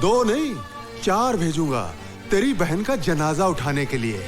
2 नहीं 4 भेजूंगा तेरी बहन का जनाजा उठाने के लिए।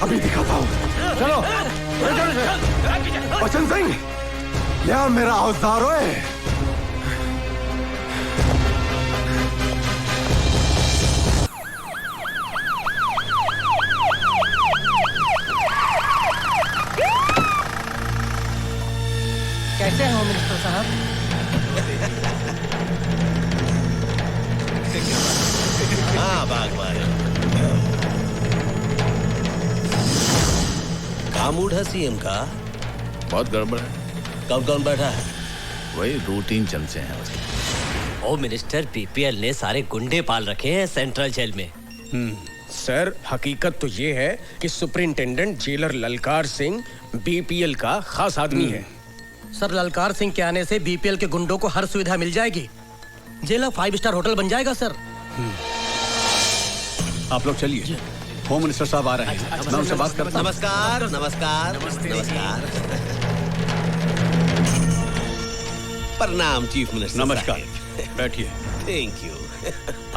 अभी दिखाता हूँ। चलो बचन सिंह, क्या मेरा औजार है? कैसे हैं होम मिनिस्टर साहब? हाँ बागवान, क्या मूड है सीएम का? बहुत गड़बड़ है। कौन कौन बैठा है? वही रूटीन चमचे हैं उसके। होम मिनिस्टर बीपीएल ने सारे गुंडे पाल रखे हैं सेंट्रल जेल में। सर, हकीकत तो ये है कि सुपरिंटेंडेंट जेलर ललकार सिंह बीपीएल का खास आदमी है। सर, ललकार सिंह के आने से बीपीएल के गुंडों को हर सुविधा मिल जाएगी। जेल 5 स्टार होटल बन जाएगा सर। आप लोग चलिए, होम मिनिस्टर साहब आ रहे हैं। मैं उनसे बात करता हूं। नमस्कार नमस्कार नमस्कार। प्रणाम चीफ मिनिस्टर। नमस्कार, बैठिए। Thank you.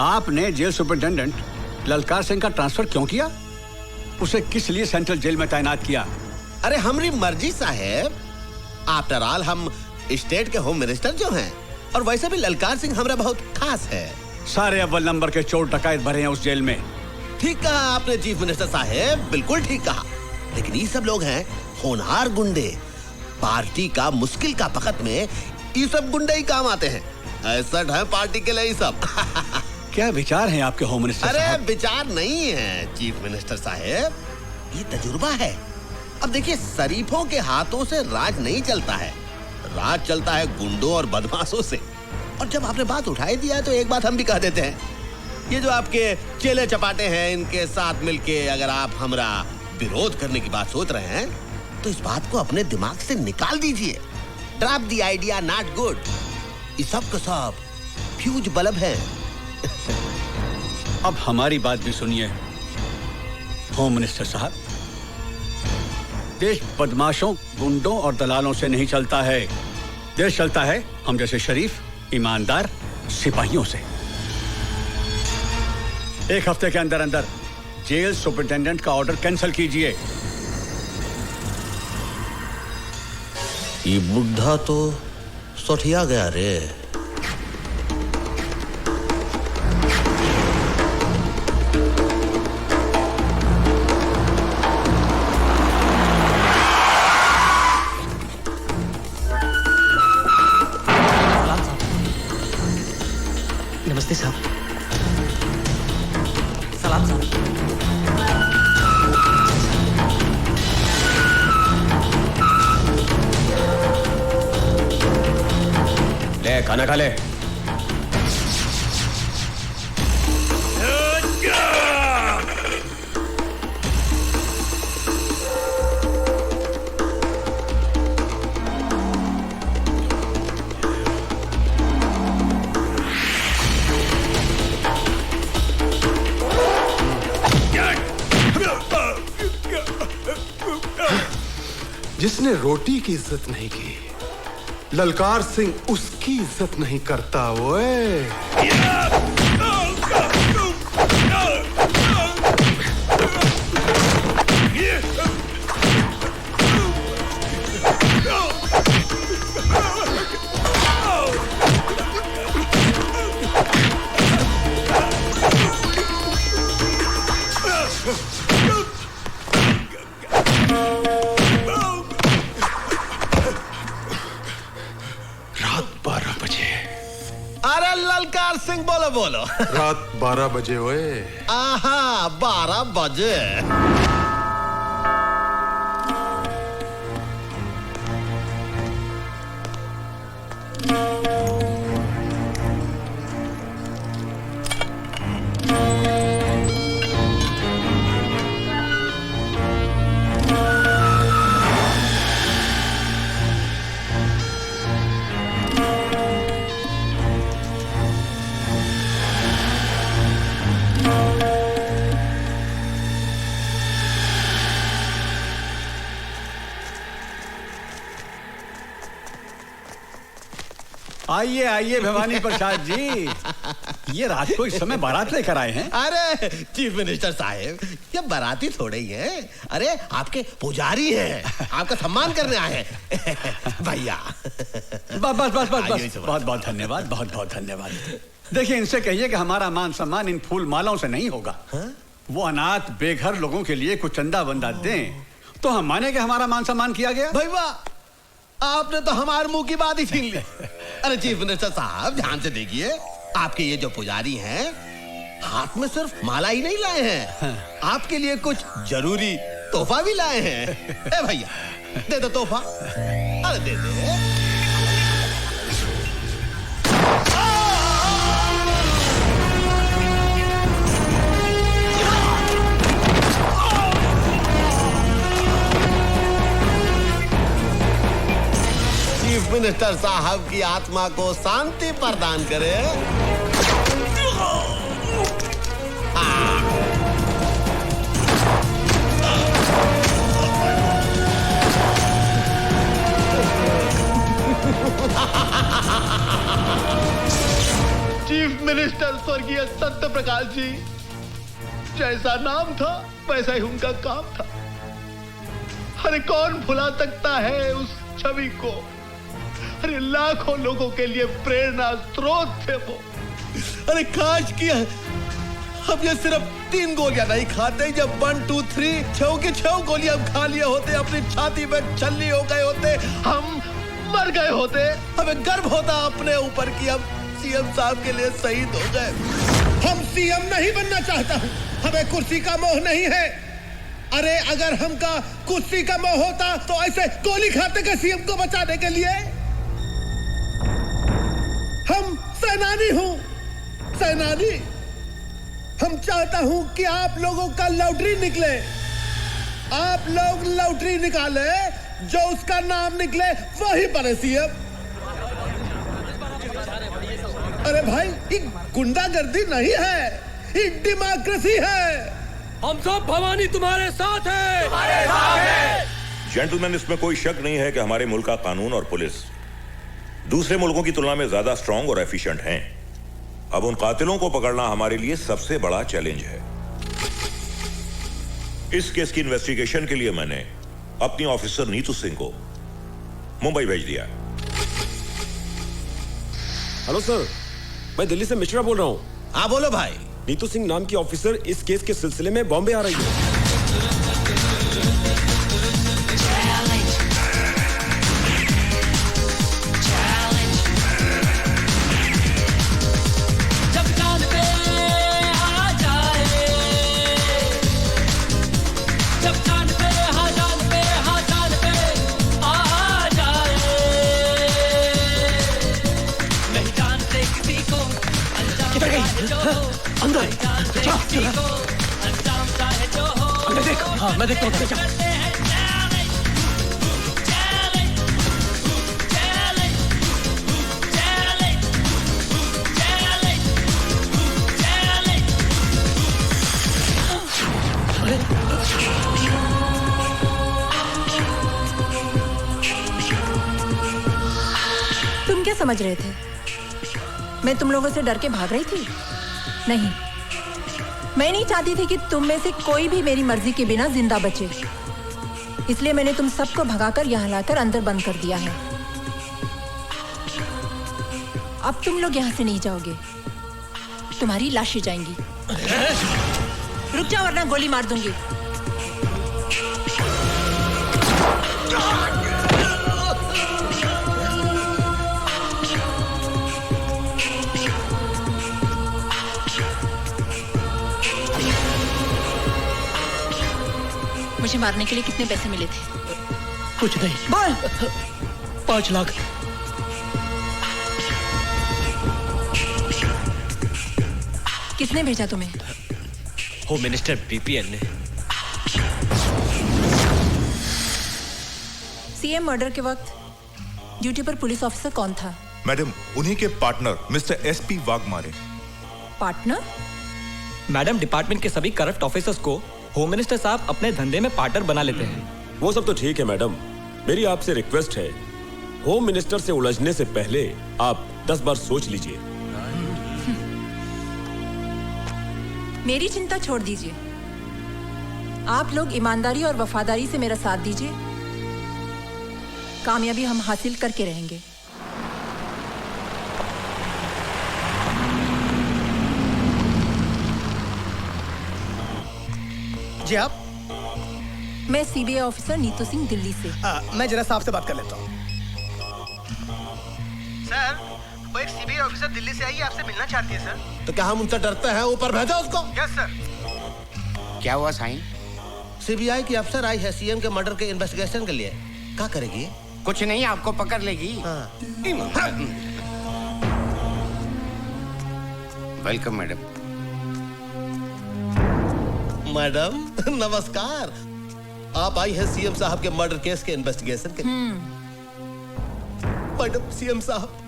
आपने जेल सुपरिंटेंडेंट ललकार सिंह का ट्रांसफर क्यों किया? उसे किस लिए सेंट्रल जेल में तैनात किया? अरे हमारी मर्जी साहेब। आफ्टर ऑल हम स्टेट के होम मिनिस्टर जो हैं, और वैसे भी ललकार सिंह हमारा बहुत खास है। सारे अव्वल नंबर के चोर डकैत भरे हैं उस जेल में। ठीक कहा आपने चीफ मिनिस्टर साहेब, बिल्कुल ठीक कहा। लेकिन ये सब लोग हैं होनहार गुंडे। पार्टी का मुश्किल का वक्त में ये सब गुंडे ही काम आते हैं। ऐसा है पार्टी के लिए ये सब। क्या विचार हैं आपके होम मिनिस्टर अरे साहब? विचार नहीं है चीफ मिनिस्टर साहेब, ये तजुर्बा है। अब देखिए, शरीफों के हाथों से राज नहीं चलता है, राज चलता है गुंडों और बदमाशों से। और जब आपने बात उठाई दिया है तो एक बात हम भी कह देते हैं, ये जो आपके चेले चपाटे हैं, इनके साथ मिलके अगर आप हमरा विरोध करने की बात सोच रहे हैं तो इस बात को अपने दिमाग से निकाल दीजिए। Drop the idea, not good. ये सब का सब फ्यूज बल्ब है। अब हमारी बात भी सुनिए होम मिनिस्टर साहब। देश बदमाशों, गुंडों और दलालों से नहीं चलता है। देश चलता है हम जैसे शरीफ, ईमानदार सिपाहियों से। 1 हफ्ते के अंदर अंदर जेल सुपरिटेंडेंट का ऑर्डर कैंसिल कीजिए। ये बुढ़ा तो सठिया गया रे। नमस्ते साहब। सलाम साहब। ले खाना खा ले। जिसने रोटी की इज्जत नहीं की, ललकार सिंह उसकी इज्जत नहीं करता। ओए रात 12 बजे। अरे ललकार सिंह बोलो बोलो। रात 12 बजे। ओए आहा 12 बजे। आइए आइए भवानी प्रसाद जी, ये रात को इस समय बारात लेकर आए हैं। अरे चीफ मिनिस्टर साहब, ये बाराती थोड़े ही हैं। अरे आपके पुजारी हैं, आपका सम्मान करने आए हैं। भैया बस बस बस बस बस, बहुत बहुत धन्यवाद, बहुत बहुत धन्यवाद। देखिए इनसे कहिए कि हमारा मान सम्मान इन फूल मालाओं से नहीं होगा। वो अनाथ बेघर लोगों के लिए कुछ चंदा वंदा दें तो हम माने कि हमारा मान सम्मान किया गया। भाई वाह, आपने तो हमारे मुंह की बात ही छीन ली। अरे चीफ मिनिस्टर साहब ध्यान से देखिए, आपके ये जो पुजारी हैं हाथ में सिर्फ माला ही नहीं लाए हैं, आपके लिए कुछ जरूरी तोहफा भी लाए हैं। ए भैया दे दो तोहफा। अरे दे दे। चीफ मिनिस्टर साहब की आत्मा को शांति प्रदान करे। चीफ मिनिस्टर स्वर्गीय सत्य प्रकाश जी, जैसा नाम था वैसा ही उनका काम था। अरे कौन भुला सकता है उस छवि को। अरे लाखों लोगों के लिए प्रेरणा स्रोत थे वो। अरे काश किया हम ये सिर्फ 3 गोलियां नहीं खाते, जब 1 2 3 6 की 6 गोलियां खा लिए होते, अपनी छाती में छल्ली हो गए होते, हम मर गए होते। हमें गर्व होता अपने ऊपर कि हम सीएम साहब के लिए शहीद हो गए। हम सीएम नहीं बनना चाहता हूं, हमें कुर्सी का मोह नहीं है। अरे अगर हमका कुर्सी का मोह होता तो ऐसे गोली खाते के सीएम को बचाने के लिए। हम सेनानी हूं, सेनानी। हम चाहता हूं कि आप लोगों का लॉटरी निकले, आप लोग लॉटरी निकाले, जो उसका नाम निकले वही बने सीएम। अरे भाई ये गुंडागर्दी नहीं है, ये डेमोक्रेसी है। हम सब भवानी तुम्हारे साथ है। जेंटलमैन, इसमें कोई शक नहीं है कि हमारे मुल्क का कानून और पुलिस दूसरे मुल्कों की तुलना में ज्यादा स्ट्रांग और एफिशिएंट हैं। अब उन कातिलों को पकड़ना हमारे लिए सबसे बड़ा चैलेंज है। इस केस की इन्वेस्टिगेशन के लिए मैंने अपनी ऑफिसर नीतू सिंह को मुंबई भेज दिया। हेलो सर, मैं दिल्ली से मिश्रा बोल रहा हूँ। हाँ बोलो भाई। नीतू सिंह नाम की ऑफिसर इस केस के सिलसिले में बॉम्बे आ रही है। अंदर अंदर देख। हाँ मैं देखता हूँ। चल। तुम क्या समझ रहे थे? मैं तुम लोगों से डर के भाग रही थी? नहीं, मैं नहीं चाहती थी कि तुम में से कोई भी मेरी मर्जी के बिना जिंदा बचे। इसलिए मैंने तुम सबको भगाकर यहाँ लाकर अंदर बंद कर दिया है। अब तुम लोग यहाँ से नहीं जाओगे, तुम्हारी लाशें जाएंगी। रुक जाओ वरना गोली मार दूंगी। मुझे मारने के लिए कितने पैसे मिले थे? कुछ नहीं। बोल। 5 लाख। किसने भेजा तुम्हें? होम मिनिस्टर बीपीएल ने। सीएम मर्डर के वक्त ड्यूटी पर पुलिस ऑफिसर कौन था? मैडम, उन्हीं के partner mister SP Waghmare. Partner? Madam, department के सभी करप्ट ऑफिसर्स को होम मिनिस्टर साहब अपने धंधे में पार्टनर बना लेते हैं। वो सब तो ठीक है मैडम, मेरी आपसे रिक्वेस्ट है, होम मिनिस्टर से उलझने से पहले आप 10 बार सोच लीजिए। मेरी चिंता छोड़ दीजिए। आप लोग ईमानदारी और वफादारी से मेरा साथ दीजिए, कामयाबी हम हासिल करके रहेंगे। जी आप? मैं सीबीआई ऑफिसर नीतू सिंह, दिल्ली से। मैं जरा साहब से बात कर लेता हूँ। सर, वो एक सीबीआई ऑफिसर दिल्ली से आई है, आपसे मिलना चाहती है सर। तो क्या हम उनसे डरते हैं? ऊपर भेजा उसको। Yes sir. क्या हुआ साईं? सीबीआई की अफसर आई है सीएम के मर्डर के इन्वेस्टिगेशन के लिए। क्या करेगी? कुछ नहीं, आपको पकड़ लेगी। Welcome madam. मैडम नमस्कार। आप आई हैं सीएम साहब के मर्डर केस के इन्वेस्टिगेशन के लिए। मैडम, सीएम साहब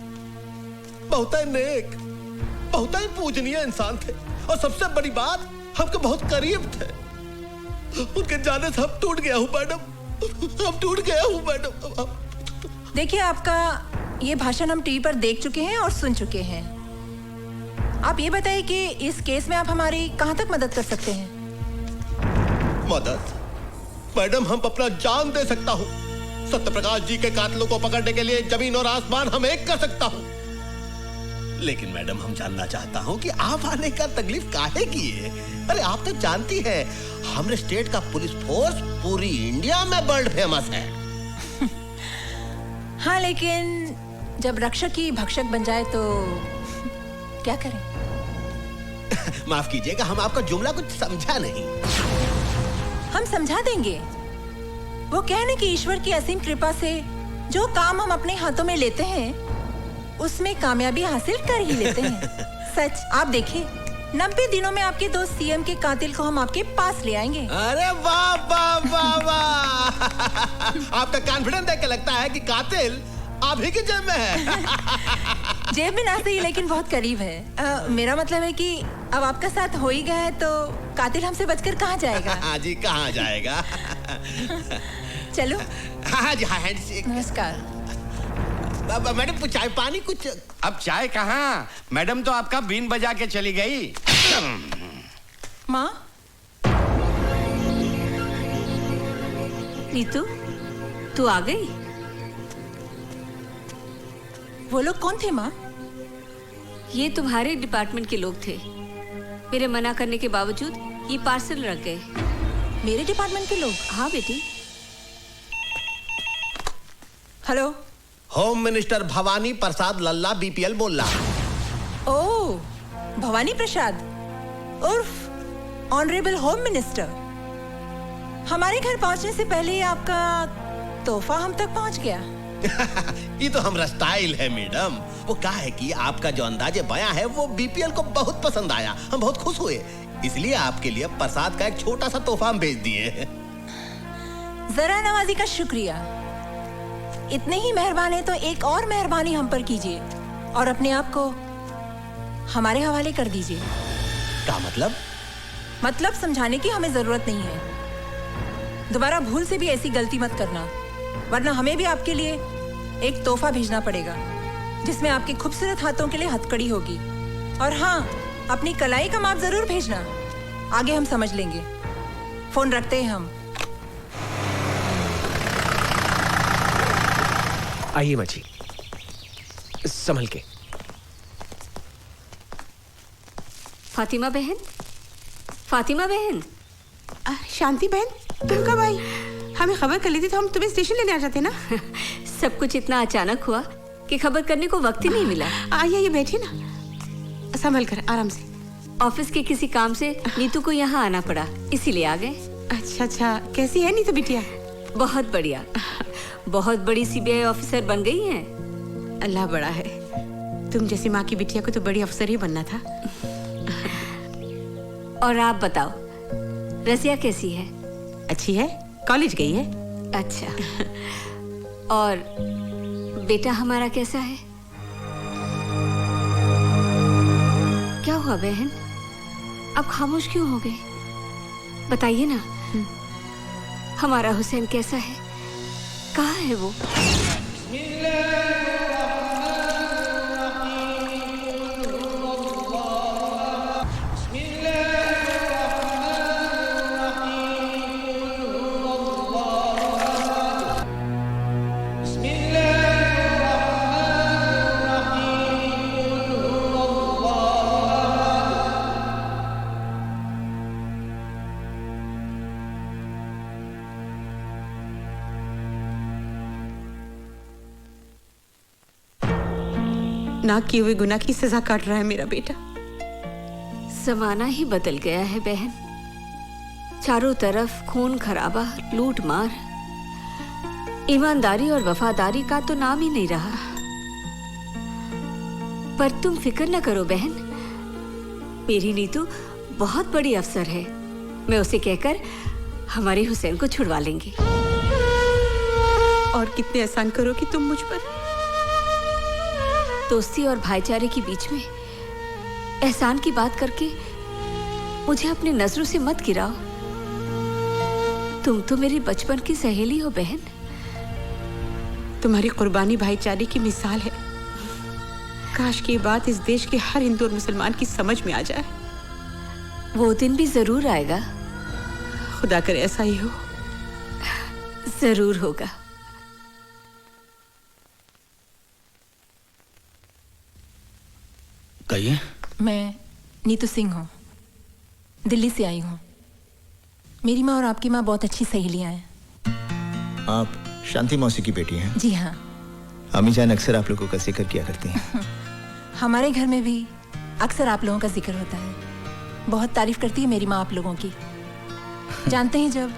बहुत ही नेक, बहुत ही पूजनीय इंसान थे और सबसे बड़ी बात, हमके बहुत करीब थे। उनके जाने से हम टूट गया हूँ मैडम, हम टूट गया हूँ मैडम। देखिए, आपका ये भाषण हम टीवी पर देख चुके हैं और सुन चुके हैं। आप ये बताइए कि इस केस में आप हमारी कहाँ तक मदद कर सकते हैं? मदद? मैडम, हम अपना जान दे सकता हूँ। सत्यप्रकाश जी के कातिलों को पकड़ने के लिए जमीन और आसमान हम एक कर सकता हूँ। लेकिन मैडम, हम जानना चाहता हूँ कि आप आने का तकलीफ काहे की है? अरे आप तो जानती हैं, हमारे स्टेट का पुलिस फोर्स पूरी इंडिया में वर्ल्ड फेमस है। हाँ, लेकिन जब रक्षक ही भक्षक बन जाए तो क्या करें? माफ कीजिएगा, हम आपका जुमला कुछ समझा नहीं। हम समझा देंगे। वो कहने कि ईश्वर की असीम कृपा से जो काम हम अपने हाथों में लेते हैं उसमें कामयाबी हासिल कर ही लेते हैं। सच, आप देखिए, 90 दिनों में आपके दोस्त सीएम के कातिल को हम आपके पास ले आएंगे। अरे वाह वाह वाह वाह! आपका कॉन्फिडेंस देख के लगता है कि कातिल आप ही की जेब में है। जेब में ना सही, लेकिन बहुत करीब है। मेरा मतलब है कि अब आपका साथ हो ही गया है तो कातिल हमसे बचकर कहाँ जाएगा? हाँ जी, कहाँ जाएगा? चलो। हाँ जी, हाँ हैंडशेक। नमस्कार। मैडम, कुछ चाय पानी कुछ? अब चाय कहाँ, मैडम तो आपका बीन बजा के चली गई। माँ, नीतू, तू आ गई? वो लोग कौन थे माँ? ये तुम्हारे डिपार्टमेंट के लोग थे। मेरे मना करने के बावजूद ये पार्सल रख गए। मेरे डिपार्टमेंट के लोग? हाँ बेटी। हेलो, होम मिनिस्टर भवानी प्रसाद लल्ला बीपीएल बोल रहा। ओह, भवानी प्रसाद उर्फ ऑनरेबल होम मिनिस्टर। हमारे घर पहुंचने से पहले ही आपका तोहफा हम तक पहुंच गया। ये तो हमारा स्टाइल है मैडम। वो क्या है कि आपका जो अंदाजे बयां है वो बीपीएल को बहुत पसंद आया, हम बहुत खुश हुए, इसलिए आपके लिए प्रसाद का एक छोटा सा तोहफा हम भेज दिए। जरा नवाजी का शुक्रिया। इतने ही मेहरबान है तो एक और मेहरबानी हम पर कीजिए और अपने आप को हमारे हवाले कर दीजिए। क्या मतलब? मतलब समझाने की हमें जरूरत नहीं है। दोबारा भूल से भी ऐसी गलती मत करना, वरना हमें भी आपके लिए एक तोहफा भेजना पड़ेगा जिसमें आपके खूबसूरत हाथों के लिए हथकड़ी होगी। और हाँ, अपनी कलाई का माप जरूर भेजना, आगे हम समझ लेंगे। फोन रखते हैं हम। आइए माँ जी, संभल के। फातिमा बहन, फातिमा बहन। शांति बहन, तुम कब आई? हमें खबर कर ली थी तो हम तुम्हें स्टेशन लेने आ जाते ना। सब कुछ इतना अचानक हुआ कि खबर करने को वक्त ही नहीं मिला। आइए बैठिए ना, संभल कर, आराम से। ऑफिस के किसी काम से नीतू को यहाँ आना पड़ा, इसीलिए आ गए। अच्छा, कैसी है नीतू बिटिया? बहुत बढ़िया, बहुत बड़ी सीबीआई ऑफिसर बन गई हैं। अल्लाह बड़ा है, तुम जैसी माँ की बिटिया को तो बड़ी अफसर ही बनना था। और आप बताओ, रजिया कैसी है? अच्छी है, कॉलेज गई है। अच्छा, और बेटा हमारा कैसा है? क्या हुआ बहन, आप खामोश क्यों हो गए? बताइए ना, हमारा हुसैन कैसा है? कहाँ है वो? ना किए हुए गुनाह की सजा काट रहा है मेरा बेटा। जमाना ही बदल गया है बहन, चारों तरफ खून खराबा, लूट मार, ईमानदारी और वफादारी का तो नाम ही नहीं रहा। पर तुम फिक्र न करो बहन, मेरी नीतू बहुत बड़ी अफसर है, मैं उसे कहकर हमारे हुसैन को छुड़वा लेंगे। और कितने एहसान करो कि तुम मुझ पर। दोस्ती और भाईचारे के बीच में एहसान की बात करके मुझे अपनी नजरों से मत गिराओ। तुम तो मेरी बचपन की सहेली हो बहन। तुम्हारी कुर्बानी भाईचारे की मिसाल है। काश की बात इस देश के हर हिंदू और मुसलमान की समझ में आ जाए। वो दिन भी जरूर आएगा, खुदा करे ऐसा ही हो। जरूर होगा। कहिए। मैं नीतू सिंह हूँ, दिल्ली से आई हूँ। मेरी माँ और आपकी माँ बहुत अच्छी सहेलियाँ हैं। आप शांति मौसी की बेटी हैं? जी हाँ। अम्मी जान अक्सर आप लोगों का जिक्र किया करती हैं। हमारे घर में भी अक्सर आप लोगों का जिक्र होता है। बहुत तारीफ करती है मेरी माँ आप लोगों की। जानते हैं, जब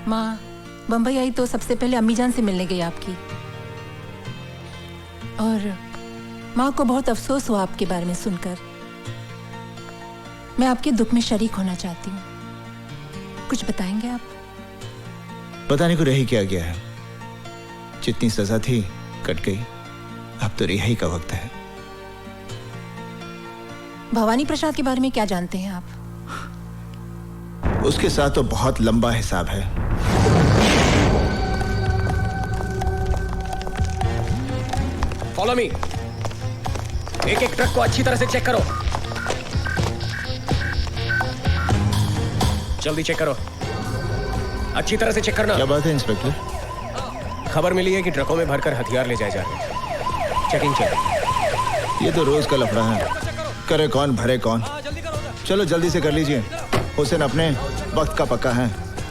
माँ बम्बई आई तो सबसे पहले अम्मी जान से मिलने गई आपकी, और माँ को बहुत अफसोस हुआ आपके बारे में सुनकर। मैं आपके दुख में शरीक होना चाहती हूँ। कुछ बताएंगे आप? बताने को रह ही क्या गया है। जितनी सजा थी कट गई, अब तो रिहाई का वक्त है। भवानी प्रसाद के बारे में क्या जानते हैं आप? उसके साथ तो बहुत लंबा हिसाब है। Follow me. एक एक ट्रक को अच्छी तरह से चेक करो। जल्दी चेक करो, अच्छी तरह से चेक करना। क्या बात है इंस्पेक्टर? खबर मिली है कि ट्रकों में भरकर हथियार ले जाए जा रहे हैं। चेकिंग चल। ये तो रोज का लफड़ा है, करे कौन भरे कौन। चलो जल्दी से कर लीजिए, हुसैन अपने वक्त का पक्का है।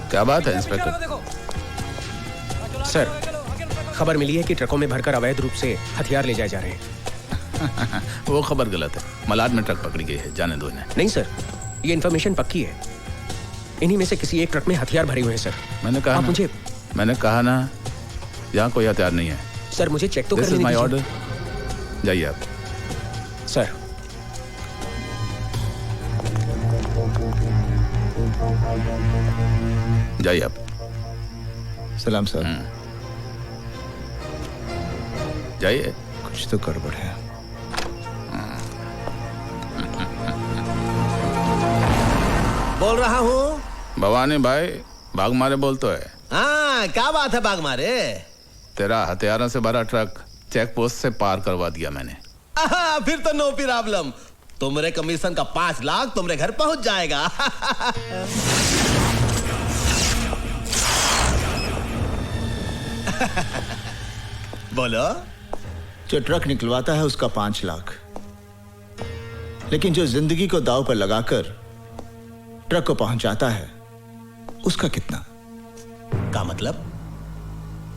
क्या बात है इंस्पेक्टर? सर, खबर मिली है कि ट्रकों में भरकर अवैध रूप से हथियार ले जाए जा रहे हैं। वो खबर गलत है। मलाड में ट्रक पकड़ी गई है, जाने दो इन्हें। नहीं सर, ये इन्फॉर्मेशन पक्की है। इन्हीं में से किसी एक ट्रक में हथियार भरे हुए हैं सर। मैंने कहा मुझे मैंने कहा ना, यहाँ कोई हथियार नहीं है। सर मुझे चेक तो दिस करने इज माय दीजिए। ऑर्डर। जाइए आप। सर जाइए आप। सलाम सर। जाइए। कुछ तो गड़बड़ है। बोल रहा हूँ। भवानी भाई भाग मारे बोल तो है। हाँ, क्या बात है बाग मारे? तेरा हथियारों से भरा ट्रक चेक पोस्ट से पार करवा दिया मैंने। फिर तो नो प्रॉब्लम। तुम्हारे कमीशन का 5 लाख तुम्हारे घर पहुंच जाएगा। बोलो। जो ट्रक निकलवाता है उसका 5 लाख, लेकिन जो जिंदगी को दांव पर लगाकर ट्रक को पहुंचाता है उसका कितना? का मतलब?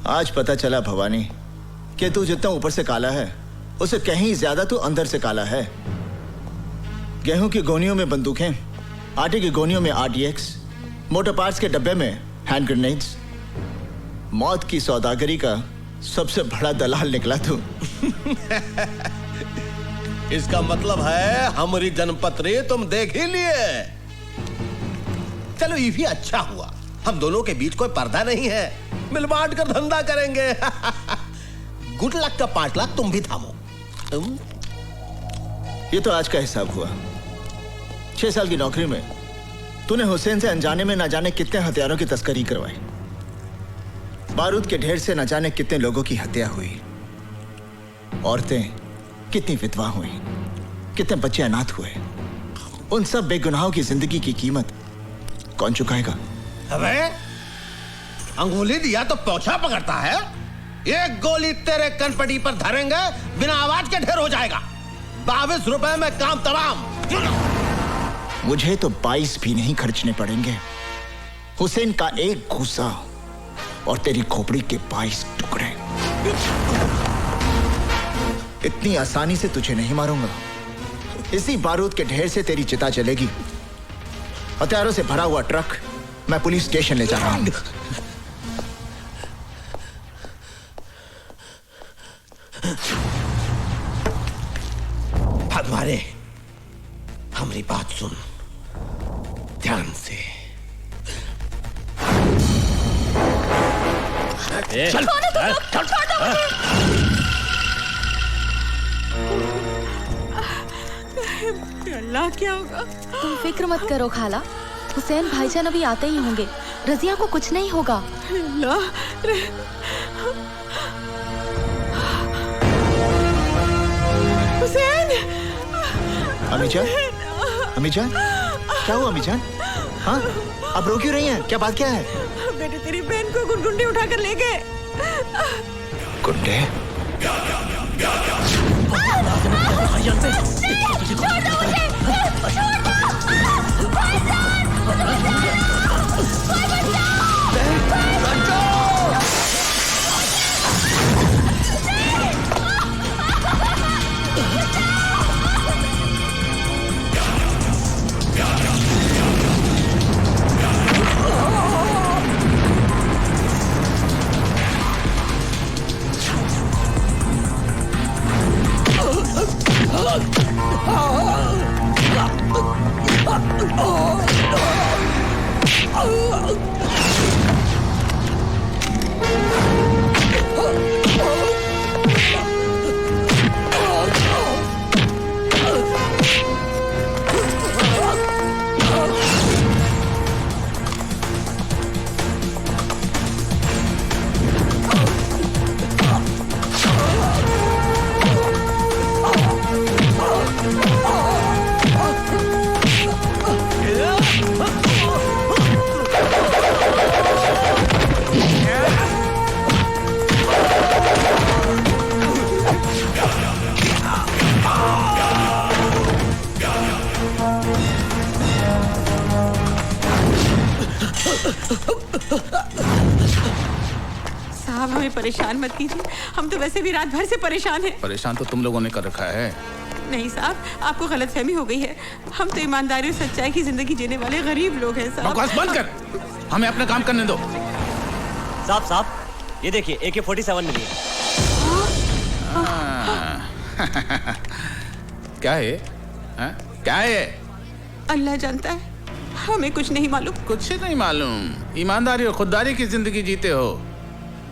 आज पता चला भवानी कि तू जितना ऊपर से काला है उससे कहीं ज्यादा तू अंदर से काला है। गेहूं की गोनियों में बंदूकें, आटे की गोनियों में RDX, मोटर पार्ट्स के डब्बे में हैंड ग्रेनेड्स। मौत की सौदागरी का सबसे बड़ा दलाल निकला तू। इसका मतलब है हमारी जनपत्री तुम देख ही लिए। चलो ये भी अच्छा हुआ, हम दोनों के बीच कोई पर्दा नहीं है, मिल बांट कर धंधा करेंगे। गुड लक का 5 लाख तुम भी थामो। ये तो आज का हिसाब हुआ। 6 साल की नौकरी में तूने हुसैन से अनजाने में ना जाने कितने हथियारों की तस्करी करवाई, बारूद के ढेर से न जाने कितने लोगों की हत्या हुई, औरतें कितनी विधवा हुई, कितने बच्चे अनाथ हुए। उन सब बेगुनाहों की जिंदगी की कीमत कौन चुकाएगा? अबे अंगुली दिया तो पोछा पकड़ता है। एक गोली तेरे कनपटी पर धरेंगे बिना आवाज के ढेर हो जाएगा। 22 रुपए में काम तमाम। मुझे तो 22 भी नहीं खर्चने पड़ेंगे। हुसैन का एक घूसा और तेरी खोपड़ी के 22 टुकड़े। इतनी आसानी से तुझे नहीं मारूंगा। इसी बारूद के ढेर से तेरी चिता जलेगी। हथियारों से भरा हुआ ट्रक मैं पुलिस स्टेशन ले जा रहा हूं। भगवाने, हमारी बात सुन ध्यान से। चल, अल्लाह क्या होगा? तुम फिक्र मत करो खाला, हुसैन भाईजान अभी आते ही होंगे। रजिया को कुछ नहीं होगा। हुसैन! अमीजान, अमीजान, क्या हुआ अमीजान? हाँ, अब रो क्यों रही हैं? क्या बात क्या है? बेटे तेरी बहन को गुंडे उठाकर ले गए। गुंडे? साहब हमें परेशान मत कीजिए, हम तो वैसे भी रात भर से परेशान हैं। परेशान तो तुम लोगों ने कर रखा है। नहीं साहब, आपको गलतफहमी हो गई है। हम तो ईमानदारी और सच्चाई की जिंदगी जीने वाले गरीब लोग हैं साहब। बकवास बंद कर, हमें अपना काम करने दो। साहब ये देखिए AK-47 मिली है। क्या है? क्या है? अल्लाह जानता है, हमें कुछ नहीं मालूम। कुछ नहीं मालूम? ईमानदारी और खुददारी की जिंदगी जीते हो।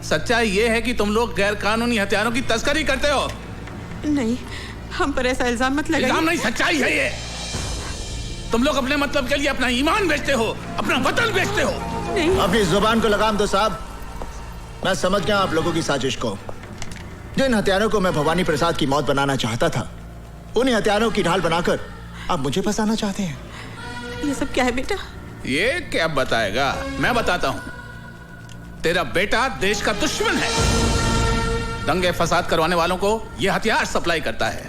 सच्चाई ये है कि तुम लोग गैर कानूनी हथियारों की तस्करी करते हो। नहीं, हम पर ऐसा इल्जाम मत लगाइए। इल्जाम नहीं, सच्चाई है ये। तुम लोग अपने मतलब के लिए अपना ईमान बेचते हो, अपना वतन बेचते हो। नहीं। अपनी जुबान को लगाम दो साहब। मैं समझ गया आप लोगों की साजिश को। जिन हथियारों को मैं भवानी प्रसाद की मौत बनाना चाहता था, उन्हीं हथियारों की ढाल बनाकर आप मुझे फंसाना चाहते हैं। ये सब क्या है बेटा? ये क्या बताएगा? मैं बताता हूँ। तेरा बेटा देश का दुश्मन है। दंगे फसाद करवाने वालों को ये हथियार सप्लाई करता है।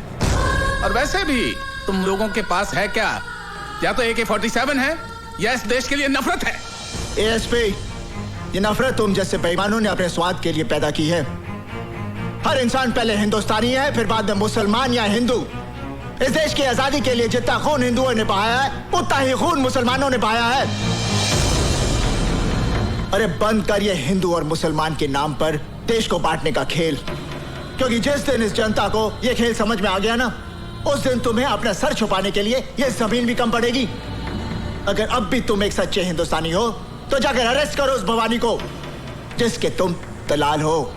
और वैसे भी तुम लोगों के पास है क्या? या तो AK-47 है या इस देश के लिए नफरत है। ASP, ये नफरत तुम जैसे बेईमानों ने अपने स्वाद के लिए पैदा की है। हर इंसान पहले हिंदुस्तानी है, फिर बाद में मुसलमान या हिंदू। इस देश की आजादी के लिए जितना खून हिंदुओं ने बहाया है, उतना ही खून मुसलमानों ने बहाया है। अरे बंद कर ये हिंदू और मुसलमान के नाम पर देश को बांटने का खेल। क्योंकि जिस दिन इस जनता को ये खेल समझ में आ गया ना, उस दिन तुम्हें अपना सर छुपाने के लिए ये जमीन भी कम पड़ेगी। अगर अब भी तुम एक सच्चे हिंदुस्तानी हो तो जाकर अरेस्ट करो उस भवानी को जिसके तुम दलाल हो।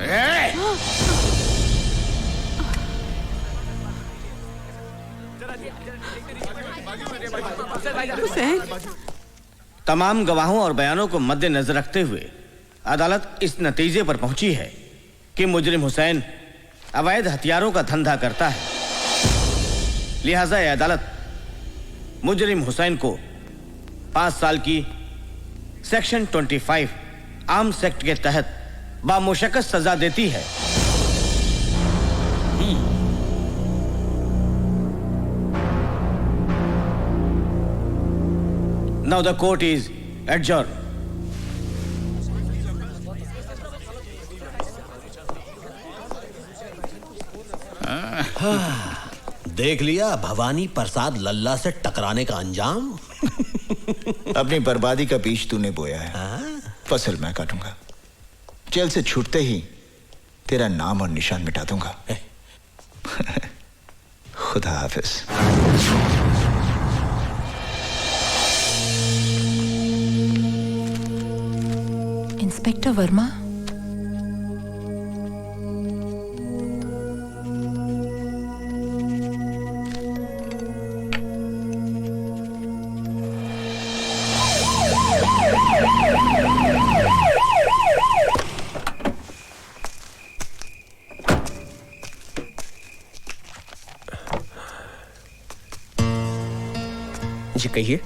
तमाम गवाहों और बयानों को मद्देनजर रखते हुए अदालत इस नतीजे पर पहुंची है कि मुजरिम हुसैन अवैध हथियारों का धंधा करता है। लिहाजा यह अदालत मुजरिम हुसैन को 5 साल की सेक्शन 25 आर्म्स एक्ट के तहत बामुशक्कत सजा देती है। Now the court is adjourned. देख लिया भवानी प्रसाद लल्ला से टकराने का अंजाम। अपनी बर्बादी का बीज तूने बोया है, फसल मैं काटूंगा। जेल से छूटते ही तेरा नाम और निशान मिटा दूंगा। खुदा हाफिज। इंस्पेक्टर वर्मा, जी कहिए।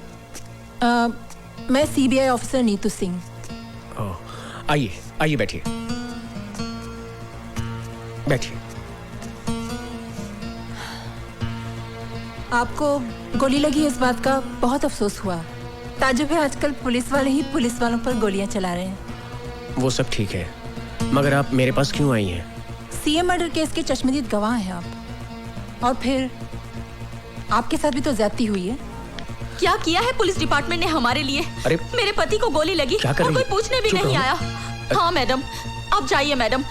मैं CBI ऑफिसर नीतू सिंह। आइए आइए, बैठिए बैठिए। आपको गोली लगी इस बात का बहुत अफसोस हुआ। ताजुब है, आजकल पुलिस वाले ही पुलिस वालों पर गोलियां चला रहे हैं। वो सब ठीक है, मगर आप मेरे पास क्यों आई हैं? CM मर्डर केस के चश्मदीद गवाह हैं आप। और फिर आपके साथ भी तो ज्यादती हुई है। क्या किया है पुलिस डिपार्टमेंट ने हमारे लिए? अरे मेरे पति को गोली लगी और कोई पूछने भी नहीं आया। हाँ मैडम, आप जाइए मैडम,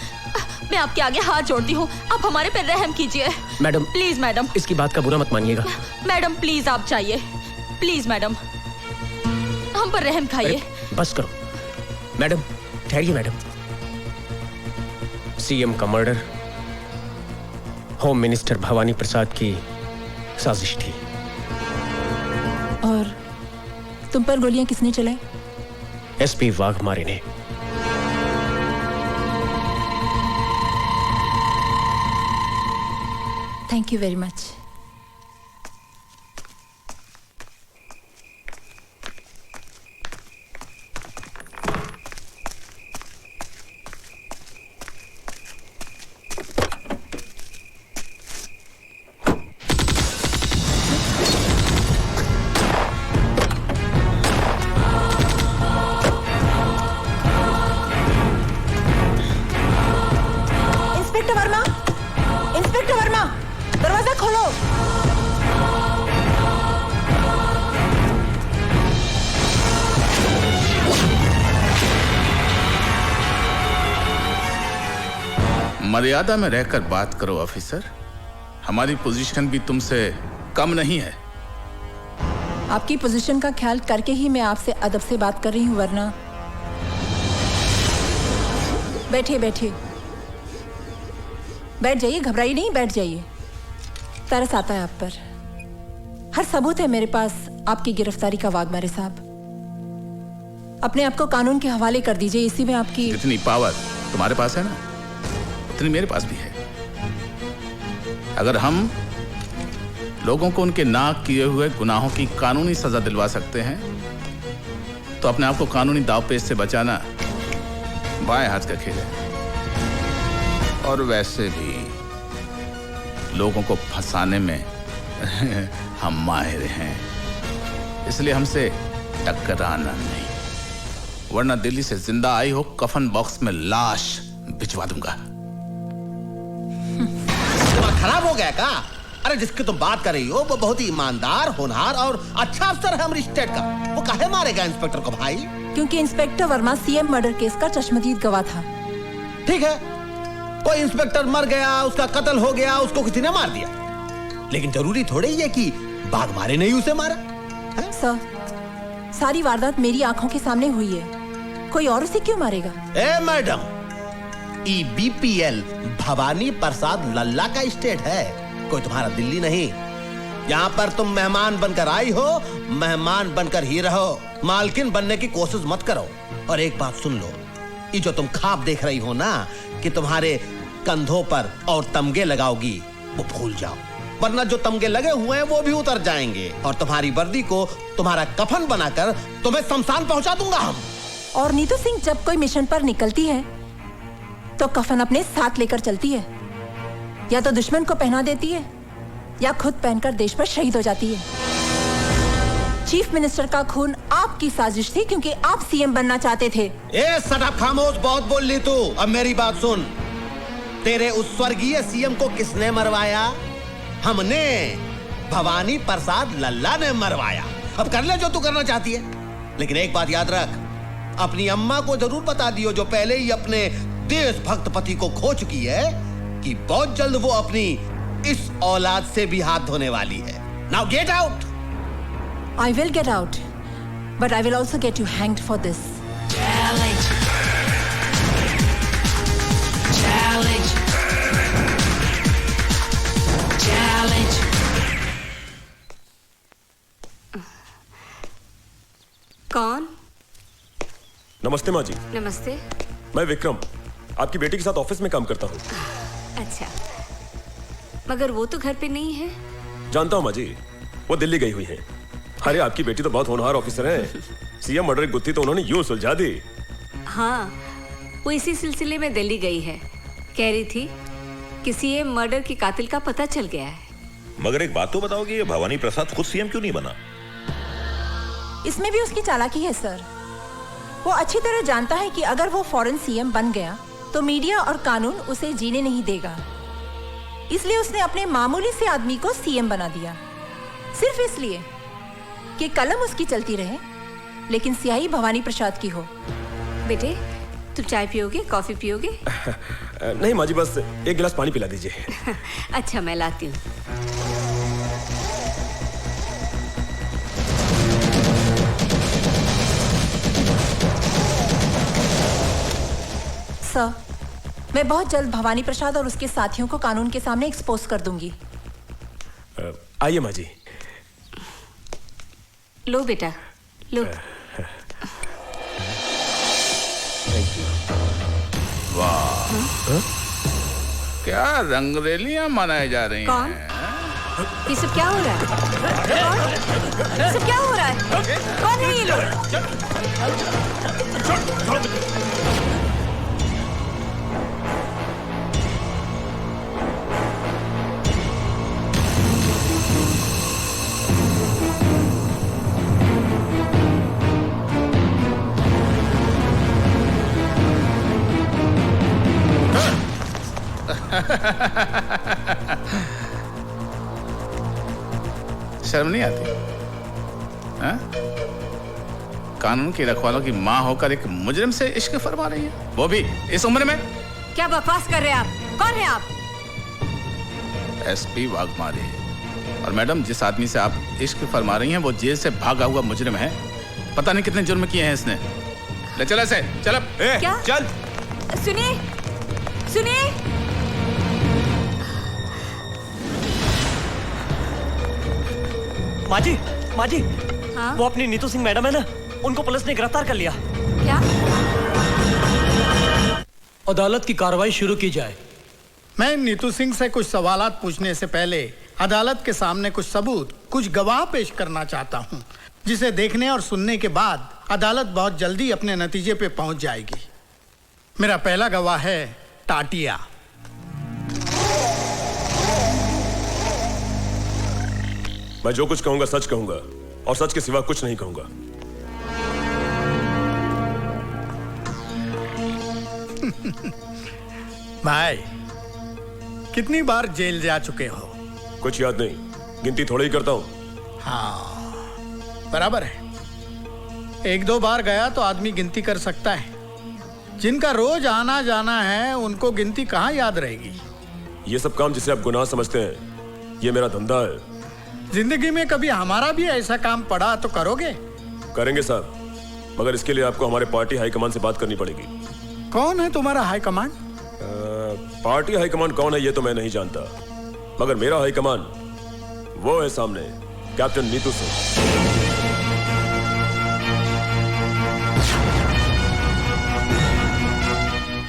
मैं आपके आगे हाथ जोड़ती हूँ, आप हमारे पे रहम कीजिए। मैडम प्लीज मैडम, इसकी बात का बुरा मत मानिएगा। मैडम प्लीज आप जाइए, प्लीज मैडम, हम पर रहम खाइए। बस करो मैडम, ठहरिए मैडम। CM का मर्डर होम मिनिस्टर भवानी प्रसाद की साजिश थी। और तुम पर गोलियां किसने चलाई? SP वाघमारे ने। Thank you very much. Inspector Verma, दरवाजा खोलो। मर्यादा में रहकर बात करो ऑफिसर। हमारी पोजीशन भी तुमसे कम नहीं है। आपकी पोजीशन का ख्याल करके ही मैं आपसे अदब से बात कर रही हूँ, वरना। बैठिए बैठिए, बैठ जाइए, घबराइए नहीं, बैठ जाइए। तरस आता है आप पर। हर सबूत है मेरे पास आपकी गिरफ्तारी का, वाघमारे साहब। अपने आप को कानून के हवाले कर दीजिए, इसी में आपकी जितनी पावर तुम्हारे पास है ना, उतनी मेरे पास भी है। अगर हम लोगों को उनके ना किए हुए गुनाहों की कानूनी सजा दिलवा सकते हैं, तो अपने आप को कानूनी दावपेच से बचाना बाएं हाथ का खेल है। और वैसे भी लोगों को फंसाने में हम माहिर हैं, इसलिए हमसे टकराना नहीं, वरना दिल्ली से जिंदा आई हो कफन बॉक्स में लाश भिजवा दूंगा। दिमाग खराब हो गया का? अरे जिसकी तुम बात कर रही हो वो बहुत ही ईमानदार, होनहार और अच्छा अफसर है हमारी स्टेट का। वो काहे मारेगा इंस्पेक्टर को भाई? क्योंकि inspector Verma CM murder case का चश्मदीद गवाह था। ठीक है, कोई इंस्पेक्टर मर गया, उसका कत्ल हो गया, उसको किसी ने मार दिया, लेकिन जरूरी थोड़ी है कि वाघमारे ने ही उसे मारा। सर, सारी वारदात मेरी आंखों के सामने हुई है, कोई और उसे क्यों मारेगा? ए मैडम, बीपीएल भवानी प्रसाद लल्ला का स्टेट है, कोई तुम्हारा दिल्ली नहीं। यहाँ पर तुम मेहमान बनकर आई हो, मेहमान बनकर ही रहो, मालकिन बनने की कोशिश मत करो। और एक बात सुन लो, ये जो तुम ख्वाब देख रही हो ना कि तुम्हारे कंधों पर और तमगे लगाओगी, वो भूल जाओ, वरना जो तमगे लगे हुए हैं वो भी उतर जाएंगे और तुम्हारी वर्दी को तुम्हारा कफन बनाकर तुम्हें शमशान पहुंचा दूंगा हम। और नीतू सिंह जब कोई मिशन पर निकलती है तो कफन अपने साथ लेकर चलती है, या तो दुश्मन को पहना देती है या खुद पहनकर देश पर शहीद हो जाती है। चीफ मिनिस्टर का खून आपकी साजिश थी, क्योंकि आप सीएम बनना चाहते थे। ए सटअप, खामोश, बहुत बोल ली तू। अब मेरी बात सुन, तेरे उस स्वर्गीय सीएम को किसने मरवाया? हमने, भवानी प्रसाद लल्ला ने मरवाया। अब कर ले जो तू करना चाहती है, लेकिन एक बात याद रख, अपनी अम्मा को जरूर बता दियो, जो पहले ही अपने देशभक्त पति को खो चुकी है, कि बहुत जल्द वो अपनी इस औलाद से भी हाथ धोने वाली है। Now get out. I will get out, but I will also get you hanged for this. Challenge. Challenge. Challenge. कौन? नमस्ते माँ जी। नमस्ते। मैं विक्रम, आपकी बेटी के साथ ऑफिस में काम करता हूँ। अच्छा, मगर वो तो घर पे नहीं है। जानता हूँ माँ जी, वो दिल्ली गई हुई है। अरे आपकी बेटी तो बहुत होनहार ऑफिसर है, सीएम मर्डर की गुत्थी तो उन्होंने यूं सुलझा दी। हाँ, वो इसी सिलसिले में दिल्ली गई है। कह रही थी कि सीएम मर्डर के कातिल का पता चल गया है। मगर एक बात तो बताओगे, ये भवानी प्रसाद खुद सीएम क्यों नहीं बना? इसमें भी उसकी चालाकी है सर। वो अच्छी तरह जानता है कि अगर वो फौरन सीएम बन गया तो मीडिया और कानून उसे जीने नहीं देगा, इसलिए उसने अपने मामूली से आदमी को सीएम बना दिया, सिर्फ इसलिए कि कलम उसकी चलती रहे, लेकिन स्याही भवानी प्रसाद की हो। बेटे, तू चाय पियोगे, कॉफी पियोगे? नहीं माँ जी, बस एक गिलास पानी पिला दीजिए। अच्छा, मैं लाती हूँ। सर, मैं बहुत जल्द भवानी प्रसाद और उसके साथियों को कानून के सामने एक्सपोज कर दूंगी। आइए माँ जी। लो बेटा, लो। वाह, क्या रंगरेलियां मनाई जा रही कौन? हैं? ये सब क्या हो रहा है? कौन? ये सब क्या हो रहा है? कौन है ये लोग? शर्म नहीं आती? हा? कानून की रखवालों की माँ होकर एक मुजरिम से इश्क फरमा रही है, वो भी इस उम्र में। क्या बकवास कर रहे हैं आप? कौन है आप? एसपी वाघमारे। और मैडम, जिस आदमी से आप इश्क फरमा रही हैं वो जेल से भागा हुआ मुजरिम है। पता नहीं कितने जुर्म किए हैं इसने। ले चल ऐसे, चल। क्या? चल। सुनिए, सुनिए। माजी, माजी। हाँ? वो अपनी नीतू सिंह मैडम है ना, उनको पुलिस ने गिरफ्तार कर लिया। क्या? अदालत की कार्रवाई शुरू की जाए। मैं नीतू सिंह से कुछ सवालात पूछने से पहले अदालत के सामने कुछ सबूत, कुछ गवाह पेश करना चाहता हूं, जिसे देखने और सुनने के बाद अदालत बहुत जल्दी अपने नतीजे पे पहुंच जाएगी। मेरा पहला गवाह है टाटिया। मैं जो कुछ कहूंगा सच कहूंगा और सच के सिवा कुछ नहीं कहूंगा। भाई, कितनी बार जेल जा चुके हो? कुछ याद नहीं, गिनती थोड़ी ही करता हूं। हाँ, बराबर है। एक दो बार गया तो आदमी गिनती कर सकता है। जिनका रोज आना जाना है उनको गिनती कहाँ याद रहेगी? ये सब काम जिसे आप गुनाह समझते हैं, ये मेरा धंधा है। जिंदगी में कभी हमारा भी ऐसा काम पड़ा तो करोगे? करेंगे साहब, मगर इसके लिए आपको हमारे पार्टी हाईकमान से बात करनी पड़ेगी। कौन है तुम्हारा हाईकमान? पार्टी हाईकमान कौन है ये तो मैं नहीं जानता, मगर मेरा हाईकमान वो है सामने, कैप्टन नीतू सिंह।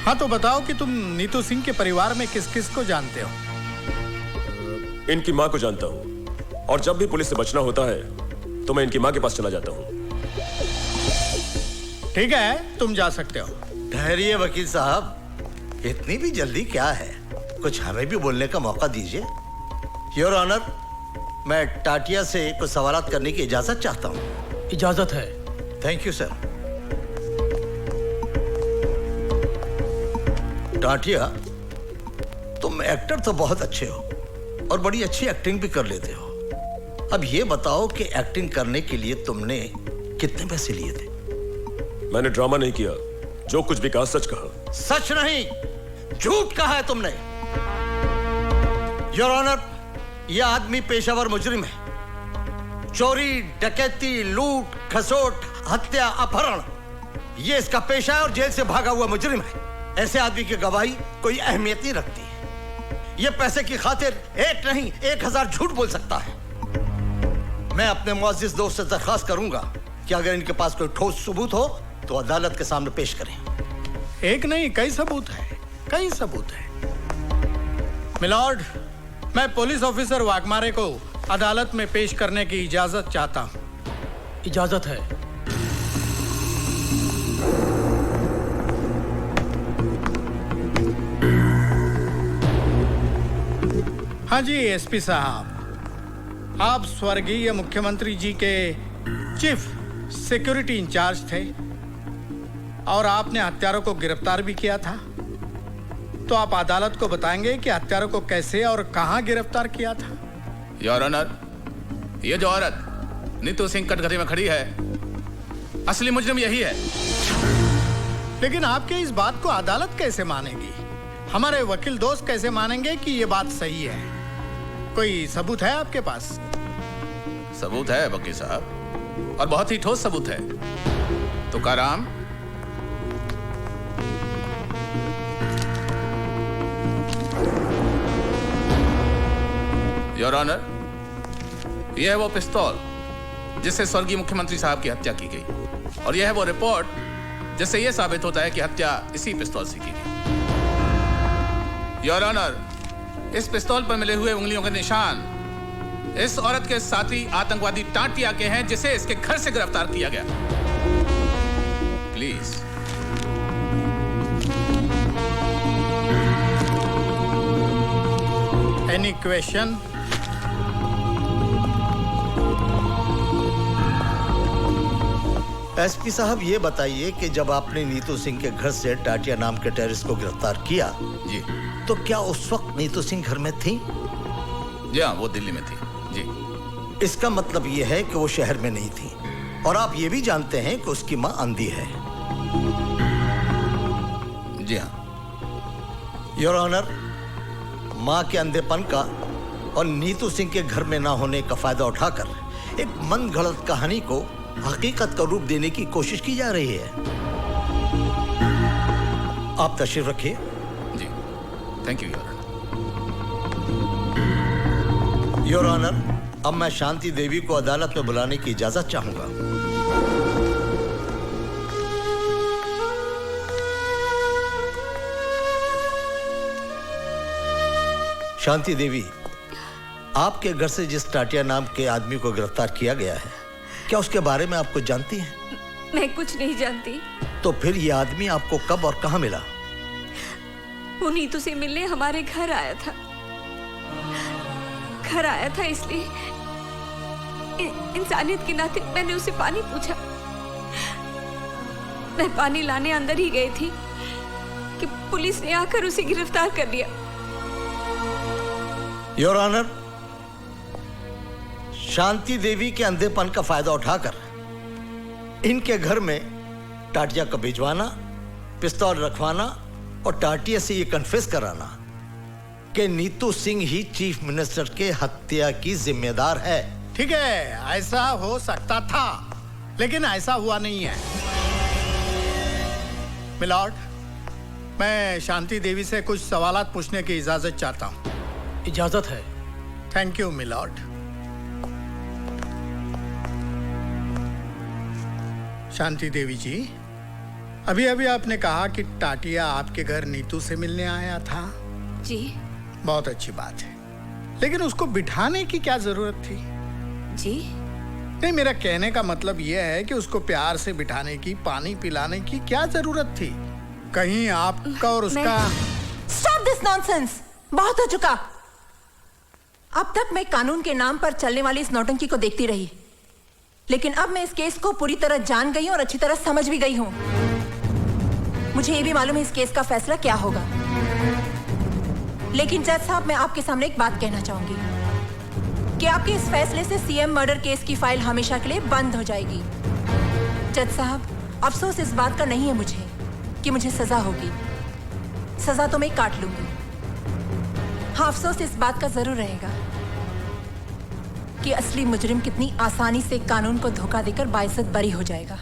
हाँ, तो बताओ कि तुम नीतू सिंह के परिवार में किस किस को जानते हो? इनकी माँ को जानता हूँ, और जब भी पुलिस से बचना होता है तो मैं इनकी माँ के पास चला जाता हूँ। ठीक है, तुम जा सकते हो। ठहरिए वकील साहब, इतनी भी जल्दी क्या है? कुछ हमें भी बोलने का मौका दीजिए। योर ऑनर, मैं टाटिया से कुछ सवालात करने की इजाजत चाहता हूँ। इजाजत है। Thank you sir. टाटिया, तुम एक्टर तो बहुत अच्छे हो और बड़ी अच्छी एक्टिंग भी कर लेते हो। अब ये बताओ कि एक्टिंग करने के लिए तुमने कितने पैसे लिए थे? मैंने ड्रामा नहीं किया, जो कुछ भी कहा सच कहा। सच नहीं, झूठ कहा है तुमने। योर ऑनर, यह आदमी पेशावर मुजरिम है। चोरी, डकैती, लूट, खसोट, हत्या, अपहरण, यह इसका पेशा है और जेल से भागा हुआ मुजरिम है। ऐसे आदमी की गवाही कोई अहमियत नहीं रखती है। यह पैसे की खातिर एक नहीं 1000 झूठ बोल सकता है। मैं अपने मुअज़्ज़िज़ दोस्त से दरख्वास्त करूंगा कि अगर इनके पास कोई ठोस सबूत हो तो अदालत के सामने पेश करें। एक नहीं, कई सबूत है, कई सबूत है। मिलॉर्ड, मैं पुलिस ऑफिसर वाघमारे को अदालत में पेश करने की इजाजत चाहता हूं। इजाजत है। हाँ जी एसपी साहब, आप स्वर्गीय मुख्यमंत्री जी के चीफ सिक्योरिटी इंचार्ज थे और आपने हत्यारों को गिरफ्तार भी किया था। तो आप अदालत को बताएंगे कि हत्यारों को कैसे और कहां गिरफ्तार किया था? योर ऑनर, ये जो औरत नीतू सिंह कटघरे में खड़ी है, असली मुजरिम यही है। लेकिन आपके इस बात को अदालत कैसे मानेगी? हमारे वकील दोस्त कैसे मानेंगे कि ये बात सही है? कोई सबूत है आपके पास? सबूत है वकील साहब, और बहुत ही ठोस सबूत है। तुकाराम, योर ऑनर, यह है वो पिस्तौल जिससे स्वर्गीय मुख्यमंत्री साहब की हत्या की गई, और यह है वो रिपोर्ट जिससे यह साबित होता है कि हत्या इसी पिस्तौल से की गई। योर ऑनर, इस पिस्तौल पर मिले हुए उंगलियों के निशान इस औरत के साथी आतंकवादी टाटिया के हैं, जिसे इसके घर से गिरफ्तार किया गया। प्लीज। Any question? एसपी साहब, ये बताइए कि जब आपने नीतू सिंह के घर से टाटिया नाम के टेररिस्ट को गिरफ्तार किया जी, तो क्या उस वक्त नीतू सिंह घर में थी? जी हाँ, वो दिल्ली में थी। जी। इसका मतलब ये है कि वो शहर में नहीं थी, और आप ये भी जानते हैं कि उसकी मां अंधी है। जी हाँ। योर ऑनर, मां के अंधेपन का और नीतू सिंह के घर में ना होने का फायदा उठाकर एक मन गढ़ंत कहानी को हकीकत का रूप देने की कोशिश की जा रही है। आप तशरीफ रखिए। जी, थैंक यू योर ऑनर, अब मैं शांति देवी को अदालत में बुलाने की इजाजत चाहूंगा। शांति देवी, आपके घर से जिस टाटिया नाम के आदमी को गिरफ्तार किया गया है, क्या उसके बारे में आप कुछ जानती हैं? मैं कुछ नहीं जानती। तो फिर यह आदमी आपको कब और कहां मिला? वो नीतू से मिलने हमारे घर आया था। घर आया था इसलिए इंसानियत के नाते मैंने उसे पानी पूछा। मैं पानी लाने अंदर ही गई थी कि पुलिस ने आकर उसे गिरफ्तार कर लिया। योर ऑनर, शांति देवी के अंधेपन का फायदा उठाकर इनके घर में टाटिया को भिजवाना, पिस्तौल रखवाना और टाटिया से ये कन्फेस कराना कि नीतू सिंह ही चीफ मिनिस्टर के हत्या की जिम्मेदार है। ठीक है, ऐसा हो सकता था, लेकिन ऐसा हुआ नहीं है। मिलॉर्ड, मैं शांति देवी से कुछ सवालात पूछने की इजाजत चाहता हूँ। इजाजत है। Thank you milord. Shanti Devi ji, अभी अभी आपने कहा कि टाटिया आपके घर नीतू से मिलने आया था। जी। बहुत अच्छी बात है, लेकिन उसको बिठाने की क्या जरूरत थी? जी नहीं, मेरा कहने का मतलब यह है कि उसको प्यार से बिठाने की, पानी पिलाने की क्या जरूरत थी? कहीं आपका और उसका। Stop this nonsense! बहुत हो चुका। अब तक मैं कानून के नाम पर चलने वाली इस नौटंकी को देखती रही, लेकिन अब मैं इस केस को पूरी तरह जान गई हूं और अच्छी तरह समझ भी गई हूं। मुझे ये भी मालूम है इस केस का फैसला क्या होगा। लेकिन जज साहब, मैं आपके सामने एक बात कहना चाहूंगी कि आपके इस फैसले से सीएम मर्डर केस की फाइल हमेशा के लिए बंद हो जाएगी। जज साहब, अफसोस इस बात का नहीं है मुझे कि मुझे सजा होगी। सजा तो मैं काट लूंगी। हाँ, अफसोस इस बात का जरूर रहेगा कि असली मुजरिम कितनी आसानी से कानून को धोखा देकर बाइज्जत बरी हो जाएगा।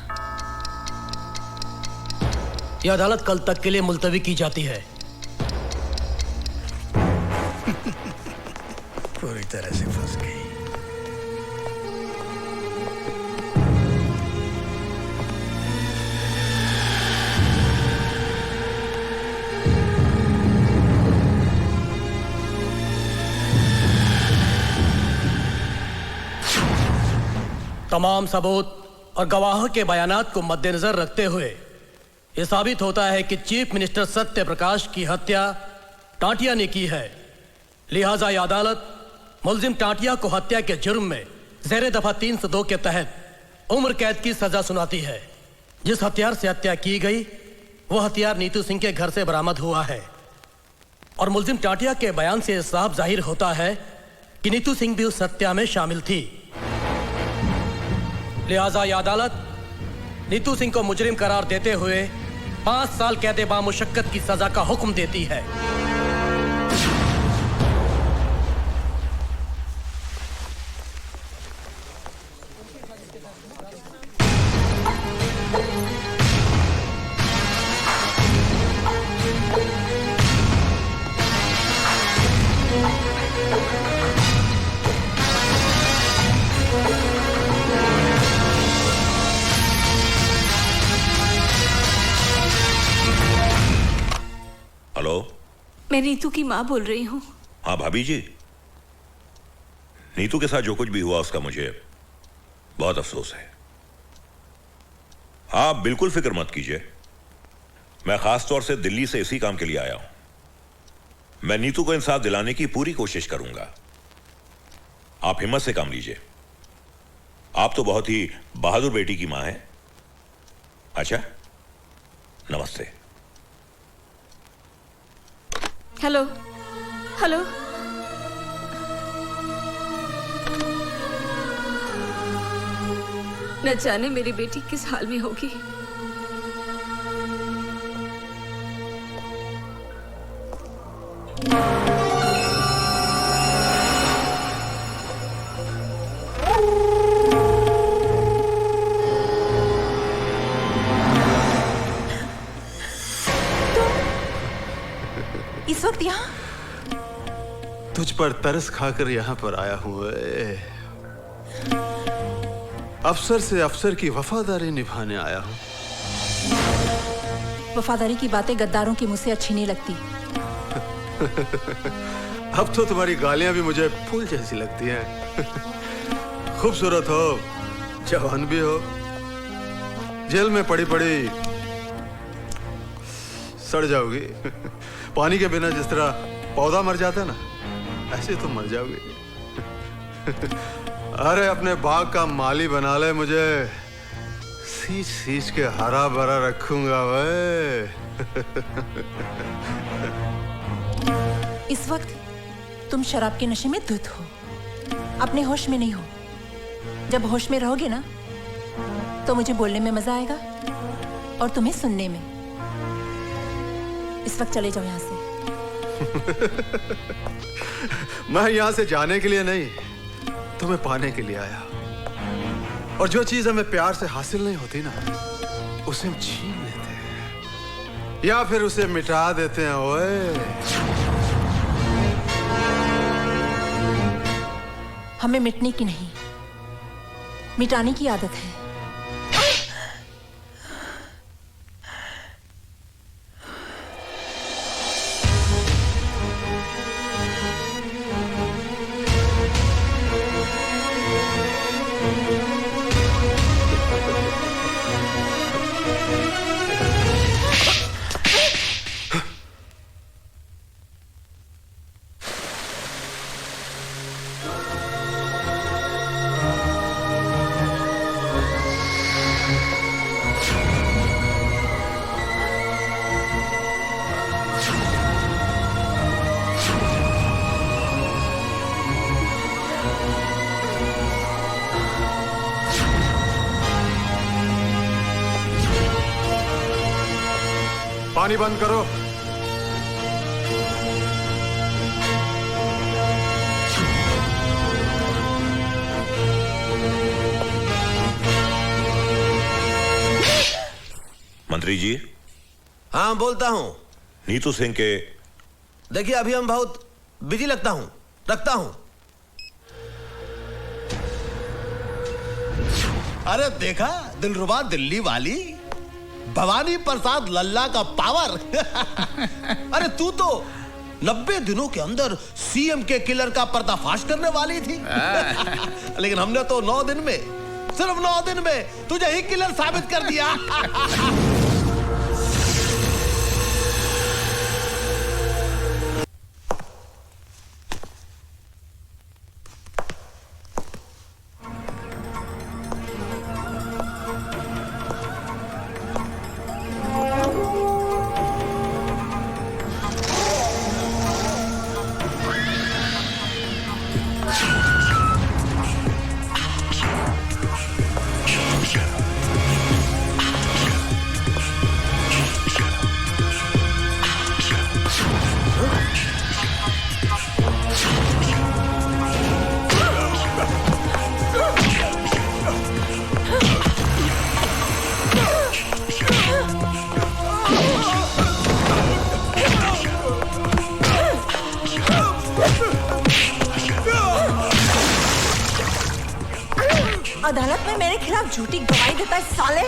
यह अदालत कल तक के लिए मुलतवी की जाती है। पूरी तरह से फंस गई। तमाम सबूत और गवाहों के बयानात को मद्देनजर रखते हुए यह साबित होता है कि चीफ मिनिस्टर सत्य प्रकाश की हत्या टाटिया ने की है। लिहाजा यह अदालत मुलजिम टाटिया को हत्या के जुर्म में ज़ेरे दफा 302 के तहत उम्र कैद की सजा सुनाती है। जिस हथियार से हत्या की गई वह हथियार नीतू सिंह के घर से बरामद हुआ है और मुलजिम टाटिया के बयान से साफ जाहिर होता है कि नीतू सिंह भी उस हत्या में शामिल थी। लिहाजा यह अदालत नीतू सिंह को मुजरिम करार देते हुए 5 साल कैद बामुशक्कत की सजा का हुक्म देती है। मैं नीतू की माँ बोल रही हूँ। हाँ भाभी जी, नीतू के साथ जो कुछ भी हुआ उसका मुझे बहुत अफसोस है। आप बिल्कुल फिक्र मत कीजिए, मैं खास तौर से दिल्ली से इसी काम के लिए आया हूं। मैं नीतू को इंसाफ दिलाने की पूरी कोशिश करूंगा। आप हिम्मत से काम लीजिए। आप तो बहुत ही बहादुर बेटी की मां हैं। अच्छा, नमस्ते। हेलो हेलो, न जाने मेरी बेटी किस हाल में होगी। वक्त यहाँ? तुझ पर तरस खाकर यहाँ पर आया हूँ। अफसर से अफसर की वफादारी निभाने आया हूँ। वफादारी की बातें गद्दारों की मुझसे अच्छी नहीं लगती। अब तो तुम्हारी गालियां भी मुझे फूल जैसी लगती हैं। खूबसूरत हो, जवान भी हो, जेल में पड़ी पड़ी सड़ जाओगी। पानी के बिना जिस तरह पौधा मर जाता है ना, ऐसे तुम मर जाओगी। अरे अपने बाग का माली बना ले, मुझे सींच सींच के हरा भरा रखूंगा वे। इस वक्त तुम शराब के नशे में धुत हो, अपने होश में नहीं हो। जब होश में रहोगे ना, तो मुझे बोलने में मजा आएगा और तुम्हें सुनने में। इस वक्त चले जाओ यहाँ से। मैं यहाँ से जाने के लिए नहीं, तुम्हें पाने के लिए आया। और जो चीज हमें प्यार से हासिल नहीं होती ना, उसे हम छीन लेते हैं या फिर उसे मिटा देते हैं। ओए, हमें मिटने की नहीं, मिटाने की आदत है। पानी बंद करो। मंत्री जी। हाँ, बोलता हूँ। नीतू सिंह के। देखिए, अभी हम बहुत बिजी लगता हूँ, रखता हूँ। अरे देखा, दिलरुबा दिल्ली वाली भवानी प्रसाद लल्ला का पावर। अरे तू तो 90 दिनों के अंदर सीएम के किलर का पर्दाफाश करने वाली थी। लेकिन हमने तो 9 दिन में, सिर्फ 9 दिन में तुझे ही किलर साबित कर दिया। अदालत में मेरे खिलाफ झूठी गवाही देता है साले।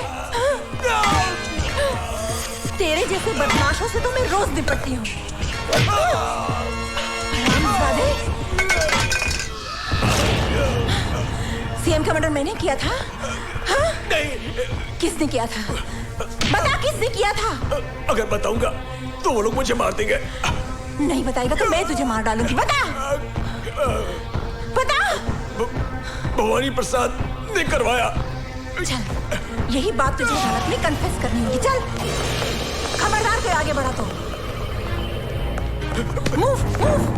तेरे जैसे बदमाशों से तो मैं रोज निपटती हूँ। सीएम का मर्डर मैंने किया था? हाँ? किसने किया था? बता, किसने किया था? अगर बताऊंगा तो वो लोग मुझे मार देंगे। नहीं बताएगा तो मैं तुझे मार डालूंगी। बता, बता। भवानी प्रसाद ने करवाया। चल, यही बात तुझे अदालत में कन्फेस करनी होगी। चल, खबरदार कोई आगे बढ़ा तो। Move, move.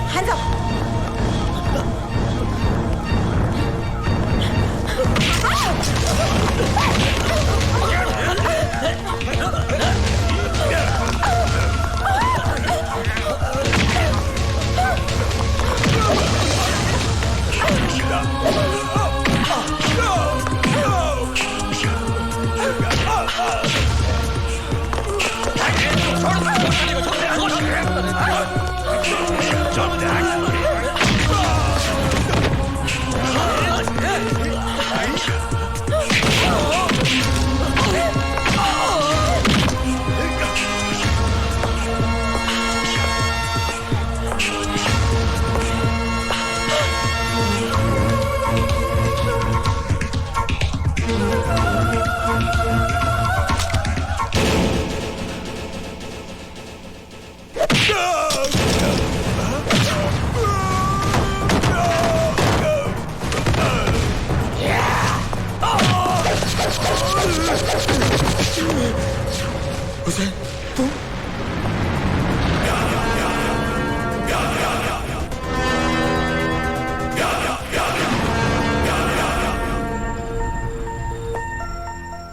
Hands up. Hussain तुम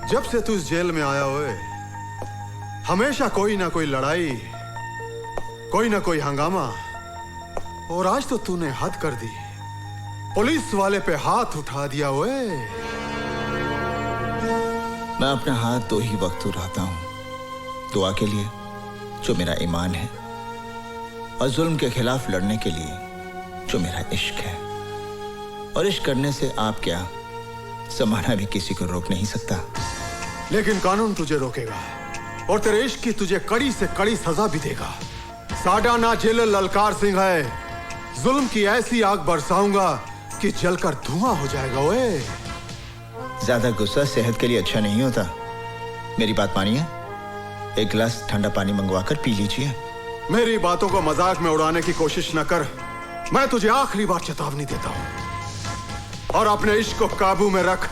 जब से तू इस जेल में आया हुए हमेशा कोई ना कोई लड़ाई, कोई ना कोई हंगामा, और आज तो तूने हद कर दी। पुलिस वाले पे हाथ उठा दिया हुए। मैं अपना हाथ दो ही वक्त उठाता हूं, दुआ के लिए जो मेरा ईमान है, और जुल्म के खिलाफ लड़ने के लिए जो मेरा इश्क है। और इश्क करने से आप क्या, जमाना भी किसी को रोक नहीं सकता। लेकिन कानून तुझे रोकेगा और तेरे इश्क की तुझे कड़ी से कड़ी सजा भी देगा। साडा ना जेलर ललकार सिंह है, जुल्म की ऐसी आग बरसाऊंगा कि जलकर धुआं हो जाएगा। ओए ज्यादा गुस्सा सेहत के लिए अच्छा नहीं होता। मेरी बात मानिए, एक गिलास ठंडा पानी मंगवाकर पी लीजिए। मेरी बातों को मजाक में उड़ाने की कोशिश न कर। मैं तुझे आखिरी बार चेतावनी देता हूं, और अपने इश्क को काबू में रख,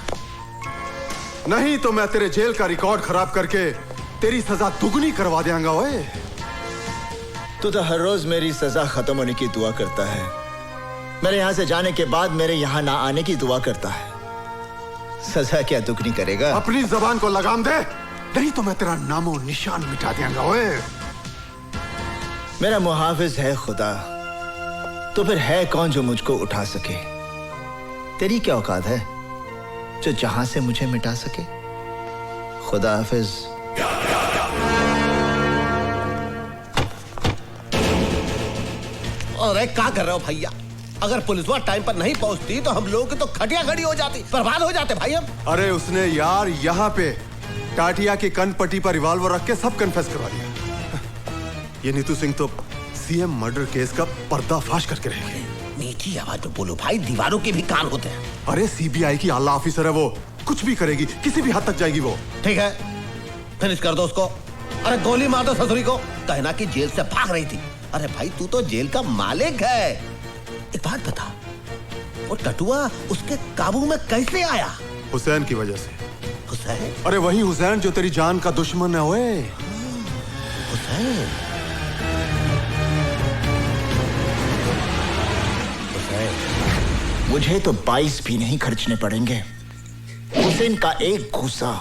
नहीं तो मैं तेरे जेल का रिकॉर्ड खराब करके तेरी सजा दुगनी करवा देंगा। ओए तू तो हर रोज मेरी सजा खत्म होने की दुआ करता है, मेरे यहां से जाने के बाद मेरे यहां ना आने की दुआ करता है। सजा क्या दुगनी करेगा? अपनी जबान को लगाम दे, नहीं तो मैं तेरा नामो निशान मिटा देंगा। ओए मेरा मुहाफिज है खुदा, तो फिर है कौन जो मुझको उठा सके? तेरी क्या औकात है जो जहां से मुझे मिटा सके? खुदा हाफिज। अरे क्या कर रहे हो भैया? अगर पुलिस वाला टाइम पर नहीं पहुंचती तो हम लोग की तो खटिया खड़ी हो जाती, बर्बाद हो जाते भाई हम। अरे उसने यार यहाँ पे टाटिया की कनपट्टी पर रिवॉल्वर रख के सब कन्फेस करवा दिया। ये नीतू सिंह तो सीएम मर्डर केस का पर्दाफाश करके रहेगी। नीची आवाज में बोलो भाई, दीवारों के भी कान होते हैं। अरे सीबीआई की आला ऑफिसर है वो, कुछ भी करेगी, किसी भी हद तक जाएगी वो। ठीक है, फिनिश कर दो उसको। अरे गोली मार दो ससुरी को, कहना कि जेल से भाग रही थी। अरे भाई तू तो जेल का मालिक है। एक बात बता, वो टटुआ उसके काबू में कैसे आया? हुसैन की वजह से। हुसैन? अरे वही हुसैन जो तेरी जान का दुश्मन है। ओए हुसैन? मुझे तो 22 भी नहीं खर्चने पड़ेंगे। हुसैन का एक घूसा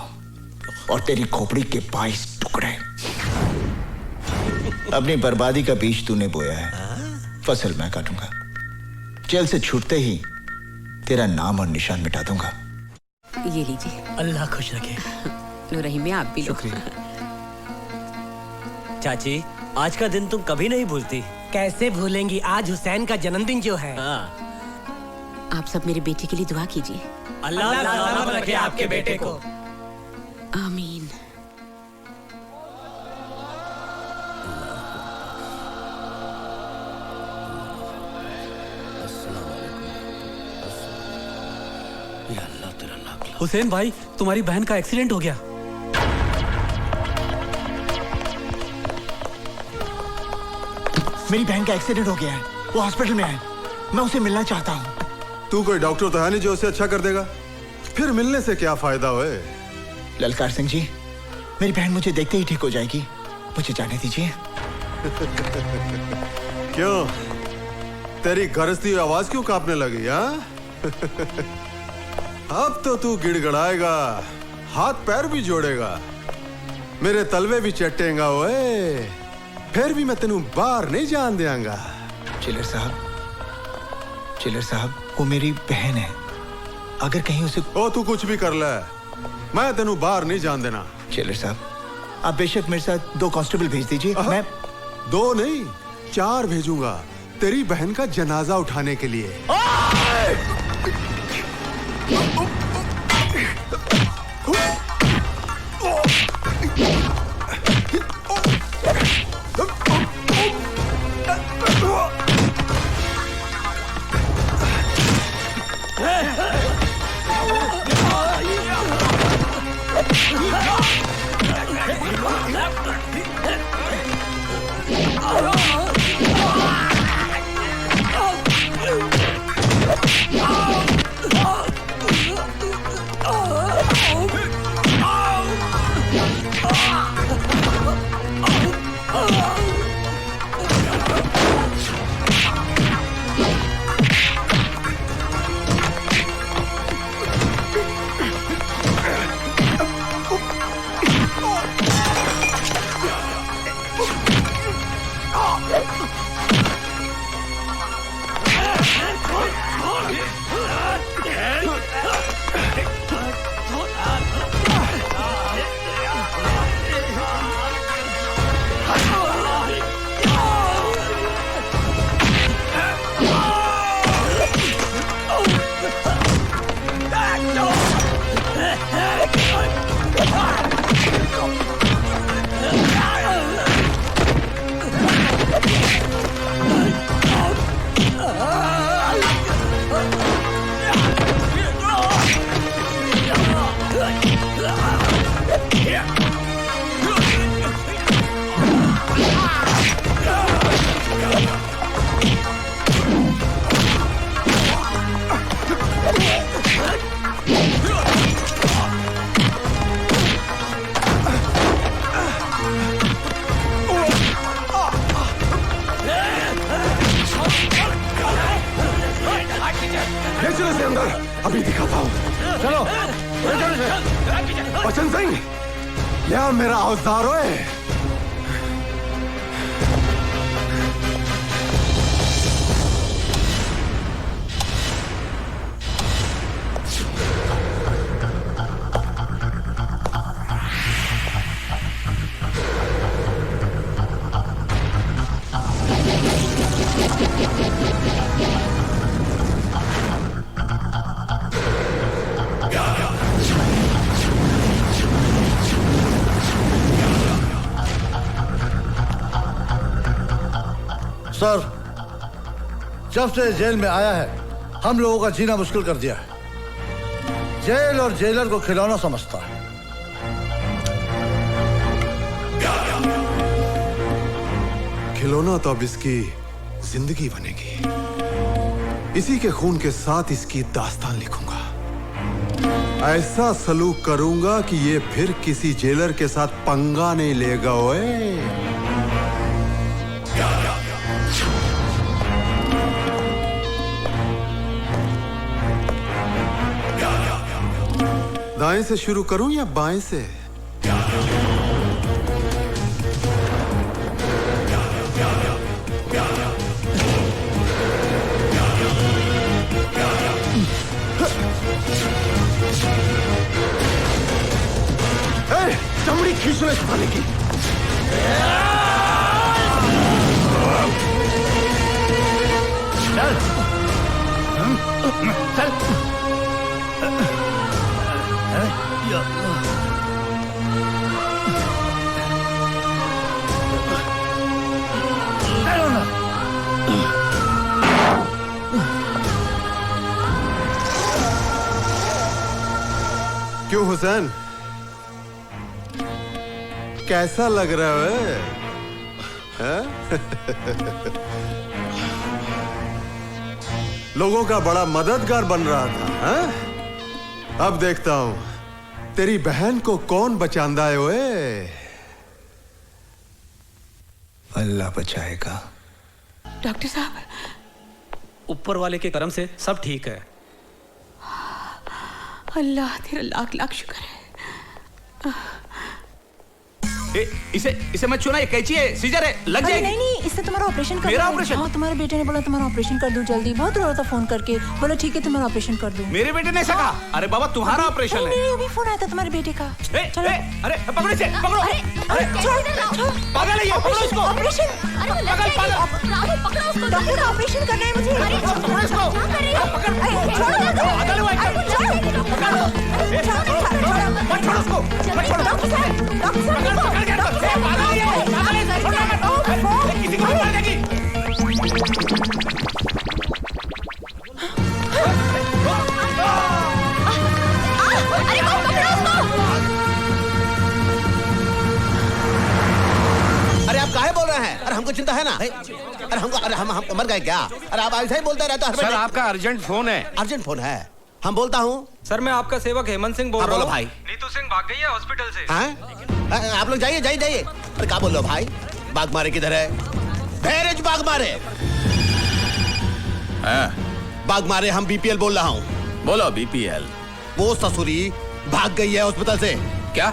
और तेरी खोपड़ी के 22 टुकड़े। अपनी बर्बादी का बीज तूने बोया है, फसल मैं काटूंगा। जेल से छूटते ही तेरा नाम और निशान मिटा दूंगा। ये लीजिए। अल्लाह खुश रखे। नूरहीम में आप भी लो। शुक्रिया। चाची, आज का दिन तुम कभी नहीं भूलती। कैसे भूलेंगी, आज हुसैन का जन्मदिन जो है। आप सब मेरे बेटे के लिए दुआ कीजिए। अल्लाह सलामत रखे आपके बेटे को। आमीन। हुसैन भाई, तुम्हारी बहन का एक्सीडेंट हो गया। मेरी बहन का एक्सीडेंट हो गया है, वो हॉस्पिटल में है, मैं उसे मिलना चाहता हूँ। तू कोई डॉक्टर तो है नहीं जो उसे अच्छा कर देगा, फिर मिलने से क्या फायदा होए? ललकार सिंह जी, मेरी बहन मुझे देखते ही ठीक हो जाएगी, मुझे जाने दीजिए। क्यों, तेरी गरजती आवाज क्यों कांपने लगी? हाँ अब तो तू गिड़गड़ाएगा, हाथ पैर भी जोड़ेगा, मेरे तलवे भी चटेगा। ओए फिर भी मैं तेनू बाहर नहीं जान देंगा। चिलर साहब, वो मेरी बहन है, अगर कहीं उसे। ओ तू कुछ भी कर ले, मैं तेनू बाहर नहीं जान देना। चिलर साहब, आप बेशक मेरे साथ 2 कांस्टेबल भेज दीजिए। मैं 2 नहीं 4 भेजूंगा तेरी बहन का जनाजा उठाने के लिए। Oh! अंदर, अभी दिखाता हूँ। चलो बचन सिंह, क्या मेरा औजार है? सर, जब से जेल में आया है हम लोगों का जीना मुश्किल कर दिया है। जेल और जेलर को खिलौना समझता है। खिलौना तो अब इसकी जिंदगी बनेगी। इसी के खून के साथ इसकी दास्तान लिखूंगा। ऐसा सलूक करूंगा कि ये फिर किसी जेलर के साथ पंगा नहीं लेगा। ओए दाएं से शुरू करूं या बाएं से? चमड़ी खींच ले खाने की। चल चल। क्यों हुसैन, कैसा लग रहा है? लोगों का बड़ा मददगार बन रहा था, हा? अब देखता हूं तेरी बहन को कौन बचांदा है। ओए अल्लाह बचाएगा। डॉक्टर साहब, ऊपर वाले के करम से सब ठीक है। अल्लाह तेरा लाख लाख शुक्र है। इसे मत छूना, ये कैंची है, सीजर है, लग जाएगी। नहीं नहीं, इससे तुम्हारा ऑपरेशन कर मेरा ऑपरेशन? हाँ, तुम्हारे बेटे ने बोला तुम्हारा ऑपरेशन कर दूं जल्दी। बहुत रो रहा था फोन करके, बोला ठीक है तुम्हारा ऑपरेशन कर दूं। मेरे बेटे ने सका? अरे बाबा तुम्हारा ऑपरेशन है। नहीं, अभी फोन आया था तुम्हारे बेटे का। चलो। अरे पकड़ो इसे, पकड़ो। अरे पागल है ये, पकड़ो इसको। ऑपरेशन, डॉक्टर का ऑपरेशन करना है मुझे। पकड़ो इसको। छोड़ो उसको, मत छोड़ो। डॉक्टर साहब, किसी को मार देगी। अरे आप काहे बोल रहे हैं? अरे हमको चिंता है ना। अरे हम मर गए क्या? अरे आप ऐसा ही बोलते रहते हो। सर आपका अर्जेंट फोन है। अर्जेंट फोन है? हम बोलता हूँ। सर मैं आपका सेवक हेमंत सिंह बोल रहा हूँ। भाई नीतू सिंह भाग गई है हॉस्पिटल से। हैं? आप लोग जाइए जाइए जाइए। अरे क्या बोल रहे हो भाई? बाग मारे किधर है? धैर्य बाग मारे। बाग मारे, हम बीपीएल बोल रहा हूँ। बोलो बीपीएल। वो ससुरी भाग गई है हॉस्पिटल से। क्या?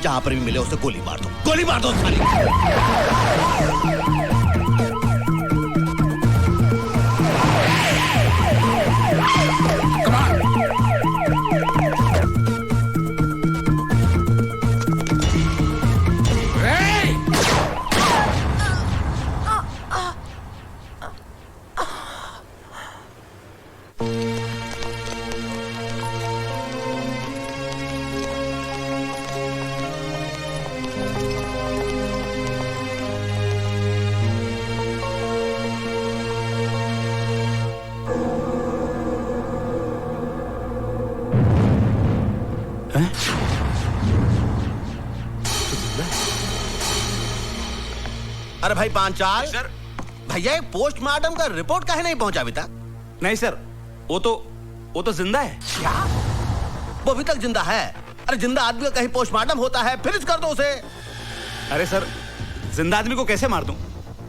जहां पर भी मिले उसे गोली मार दो, गोली मार दो सारी। अरे भाई पांचाल सर, भैया पोस्टमार्टम का रिपोर्ट काहे नहीं पहुंचा अभी तक? नहीं सर, वो तो जिंदा है। क्या? वो अभी तक जिंदा है? अरे जिंदा आदमी का कहीं पोस्टमार्टम होता है, फिनिश कर दो उसे। अरे सर, जिंदा आदमी को कैसे मार दूं?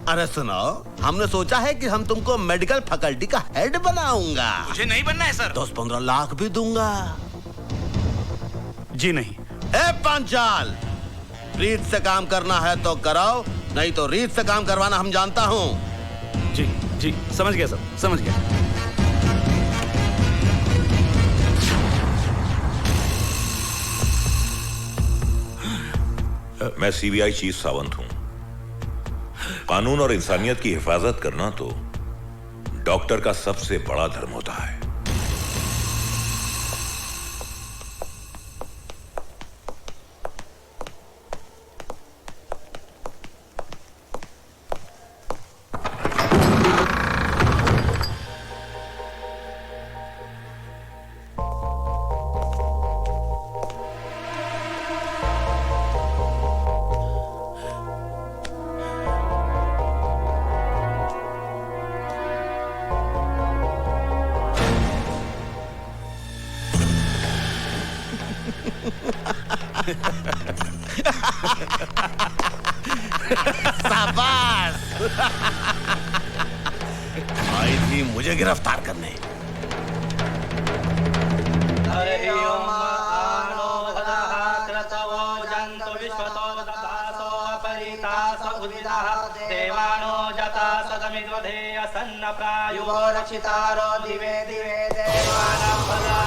अरे सुनो, हमने सोचा है कि हम तुमको मेडिकल फैकल्टी का हेड बनाऊंगा। मुझे नहीं बनना है सर। 10-15 लाख भी दूंगा। जी नहीं। ए पांचाल, रीत से काम करना है तो कराओ, नहीं तो रीत से काम करवाना हम जानता हूँ। जी जी, समझ गया सर, समझ गया। मैं सीबीआई चीफ सावंत हूं। कानून और इंसानियत की हिफाजत करना तो डॉक्टर का सबसे बड़ा धर्म होता है। शाबाश। आई थी मुझे गिरफ्तार करने। देवानो जता सदमिद्वधे असन्न प्रायो रक्षितारो दिवे दिवे देवानां भला।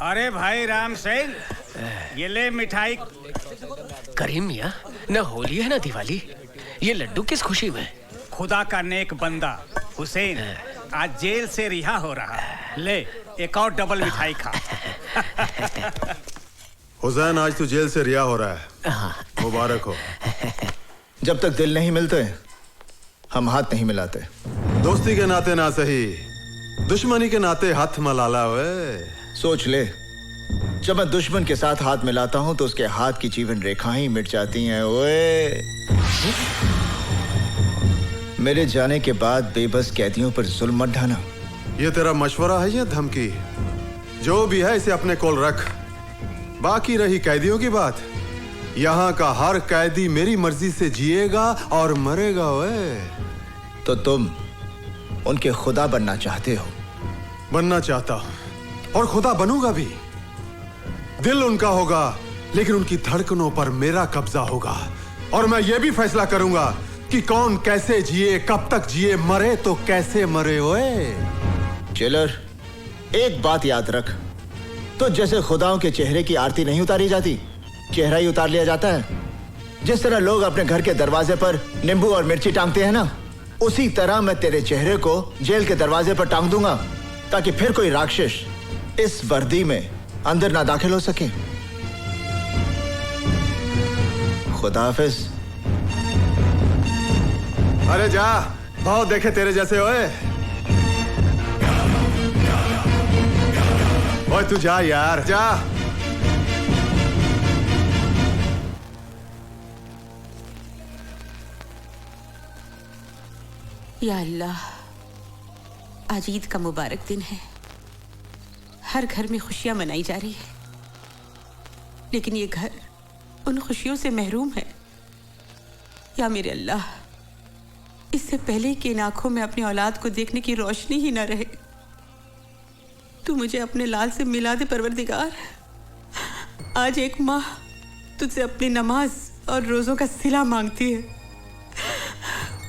अरे भाई राम सिंह, ये ले मिठाई। करीम मियाँ, न होली है न दिवाली, ये लड्डू किस खुशी में? खुदा का नेक बंदा हुसैन आज जेल से रिहा हो रहा है। ले एक और डबल मिठाई खा। हुसैन, आज तू जेल से रिहा हो रहा है, मुबारक हो। जब तक दिल नहीं मिलते हम हाथ नहीं मिलाते। दोस्ती के नाते ना सही, दुश्मनी के नाते हाथ मलाला। वे सोच ले, जब मैं दुश्मन के साथ हाथ मिलाता हूं तो उसके हाथ की जीवन रेखाएं मिट जाती हैं। ओए, मेरे जाने के बाद बेबस कैदियों पर जुल्म मत ढाना। ये तेरा मशवरा है या धमकी? जो भी है इसे अपने कोल रख। बाकी रही कैदियों की बात, यहाँ का हर कैदी मेरी मर्जी से जिएगा और मरेगा। ओए, तो तुम उनके खुदा बनना चाहते हो? बनना चाहता हूं और खुदा बनूंगा भी। दिल उनका होगा लेकिन उनकी धड़कनों पर मेरा कब्जा होगा। और मैं ये भी फैसला करूंगा कि कौन कैसे जिए, कब तक जिए, मरे तो कैसे मरे। ओए जेलर, एक बात याद रख, तो जैसे खुदाओं के चेहरे की आरती नहीं उतारी जाती, चेहरा ही उतार लिया जाता है। जिस तरह लोग अपने घर के दरवाजे पर नींबू और मिर्ची टांगते हैं ना, उसी तरह मैं तेरे चेहरे को जेल के दरवाजे पर टांग दूंगा, ताकि फिर कोई राक्षस इस वर्दी में अंदर ना दाखिल हो सके। खुदा हाफिज। अरे जा, बहुत देखे तेरे जैसे। ओए ओए, तू जा यार, जा। या अल्लाह, आज ईद का मुबारक दिन है। हर घर में खुशियां मनाई जा रही है, लेकिन ये घर उन खुशियों से महरूम है। या मेरे अल्लाह, इससे पहले कि इन आंखों में अपनी औलाद को देखने की रोशनी ही न रहे, तू मुझे अपने लाल से मिला दे परवरदिगार। आज एक माँ तुझसे अपनी नमाज और रोजों का सिला मांगती है।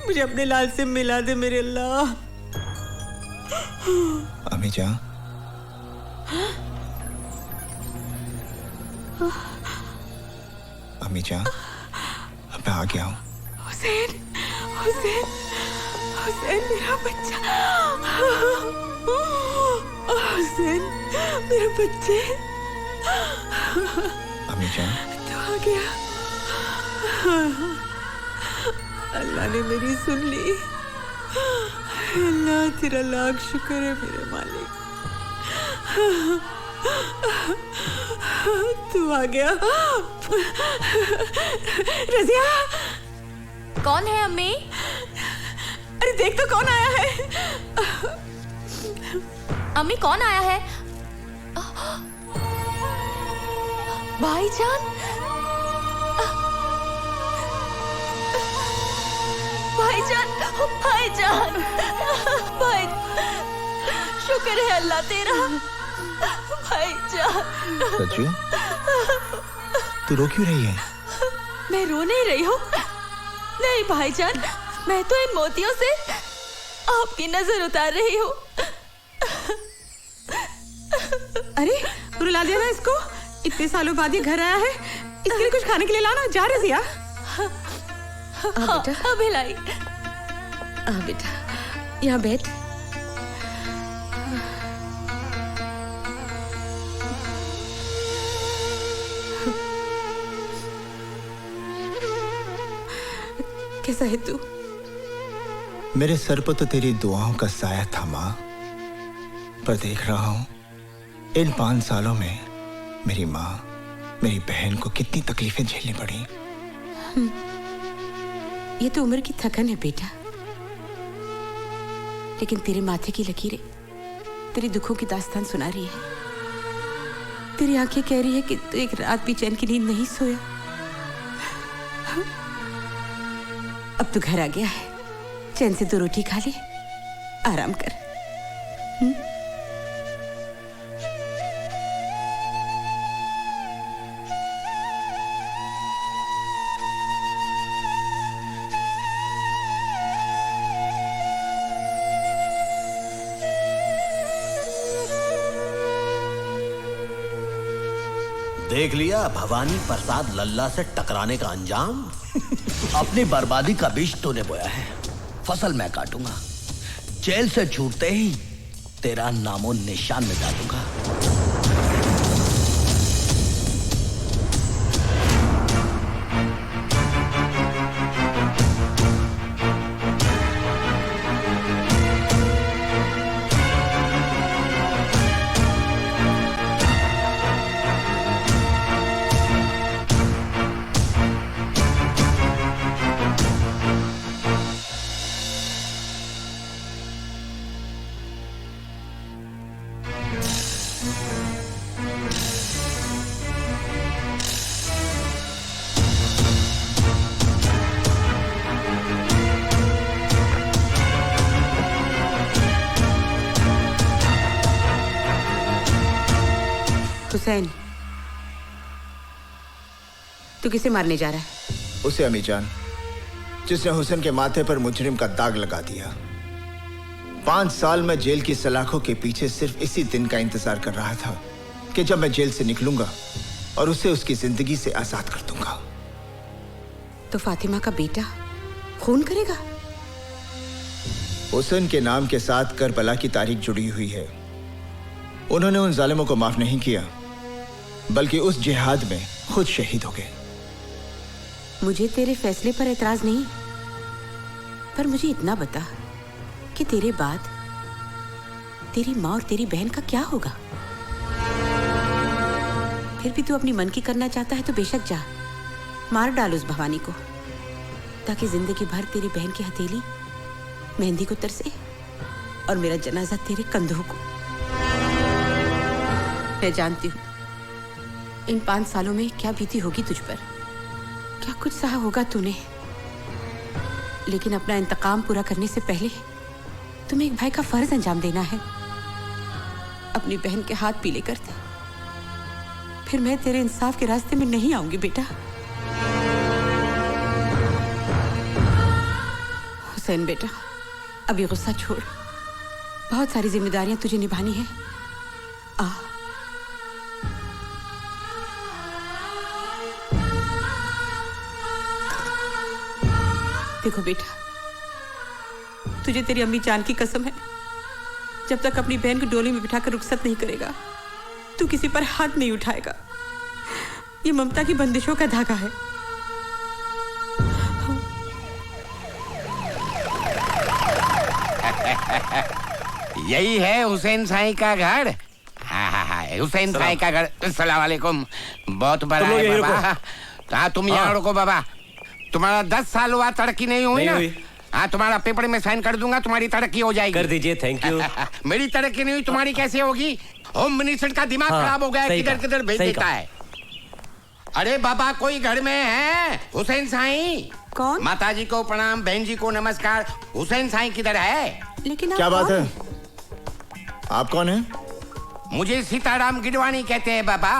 मुझे अपने लाल से मिला दे मेरे अल्लाह। अम्मी जान, अम्मी जान, अब मैं आ गया हूँ। हुसैन, हुसैन, हुसैन मेरा बच्चा। हुसैन मेरे बच्चे। अम्मी जान, तो आ गया। अल्लाह ने मेरी सुन ली। अल्लाह तेरा लाख शुक्र है मेरे मालिक। तू आ गया। रज़िया, कौन है अम्मी? अरे देख तो कौन आया है। अम्मी कौन आया है? भाईजान, भाईजान, भाईजान, भाई, शुक्र है अल्लाह तेरा। भाईजान। सच्चू, तू रो क्यों रही है? मैं रो नहीं रही हूँ। नहीं भाईजान, मैं तो इन मोतियों से आपकी नजर उतार रही हूँ। अरे रुला दिया ना इसको। इतने सालों बाद ये घर आया है, इसके लिए कुछ खाने के लिए लाना। जा रजिया। बेटा, भिलाई। बेटा, यहाँ बैठ। कैसा है तू? मेरे सर पर तो तेरी दुआओं का साया था माँ, पर देख रहा हूं इन 5 सालों में मेरी माँ, मेरी बहन को कितनी तकलीफें झेलनी पड़ी। ये तो उम्र की थकन है बेटा, लेकिन तेरे माथे की लकीरें तेरी दुखों की दास्तान सुना रही है। तेरी आंखें कह रही है कि तू एक रात भी चैन की नींद नहीं सोया। अब तू घर आ गया है, चैन से 2 रोटी खा ले, आराम कर। देख लिया भवानी प्रसाद लल्ला से टकराने का अंजाम। अपनी बर्बादी का बीज तूने बोया है, फसल मैं काटूंगा। जेल से छूटते ही तेरा नामो निशान मिटा दूंगा। हुसैन, तू किसे मारने जा रहा है? उसे अम्मी जान, जिसने हुसैन के माथे पर मुजरिम का दाग लगा दिया। 5 साल में जेल की सलाखों के पीछे सिर्फ इसी दिन का इंतजार कर रहा था कि जब मैं जेल से निकलूंगा और उसे उसकी जिंदगी से आजाद कर दूंगा। तो फातिमा का बेटा खून करेगा? हुसैन के नाम के साथ करबला की तारीख जुड़ी हुई है। उन्होंने उन जालिमों को माफ नहीं किया, बल्कि उस जिहाद में खुद शहीद हो गए। मुझे तेरे फैसले पर एतराज नहीं, पर मुझे इतना बता कि तेरे बाद तेरी माँ और तेरी बहन का क्या होगा? फिर भी तू अपनी मन की करना चाहता है तो बेशक जा, मार डाल उस भवानी को, ताकि जिंदगी भर तेरी बहन की हथेली मेहंदी को तरसे और मेरा जनाजा तेरे कंधों को। मैं जानती हूँ इन 5 सालों में क्या बीती होगी तुझ पर, क्या कुछ सहा होगा तूने, लेकिन अपना इंतकाम पूरा करने से पहले तुम्हें एक भाई का फर्ज अंजाम देना है। अपनी बहन के हाथ पीले कर दे, फिर मैं तेरे इंसाफ के रास्ते में नहीं आऊंगी बेटा। हुसैन बेटा, अभी गुस्सा छोड़, बहुत सारी जिम्मेदारियां तुझे निभानी है। आ देखो बेटा, तुझे तेरी अम्मी जान की कसम है, जब तक अपनी बहन को डोली में बिठाकर रुखसत नहीं करेगा तू किसी पर हाथ नहीं उठाएगा। ये ममता की बंदिशों का धागा है। यही है हुसैन साई का घर। हाँ, हुसैन साई का घर। अस्सलाम वालेकुम। बहुत बड़ा है बाबा। हाँ, तुम यहाँ रुको बाबा। तुम्हारा 10 साल हुआ, तरक्की नहीं हुई ना? हाँ, तुम्हारा पेपर में साइन कर दूंगा, तुम्हारी तरक्की हो जाएगी। कर दीजिए, थैंक यू। मेरी तरक्की नहीं हुई, तुम्हारी कैसे होगी? होम मिनिस्टर का दिमाग खराब हो गया, किधर किधर भेज देता है। अरे बाबा, कोई घर में है? हुसैन साईं। कौन? माताजी को प्रणाम, बहन जी को नमस्कार। हुसैन साईं किधर है? लेकिन क्या बात है? आप कौन है? मुझे सीताराम गिडवाणी कहते हैं बाबा।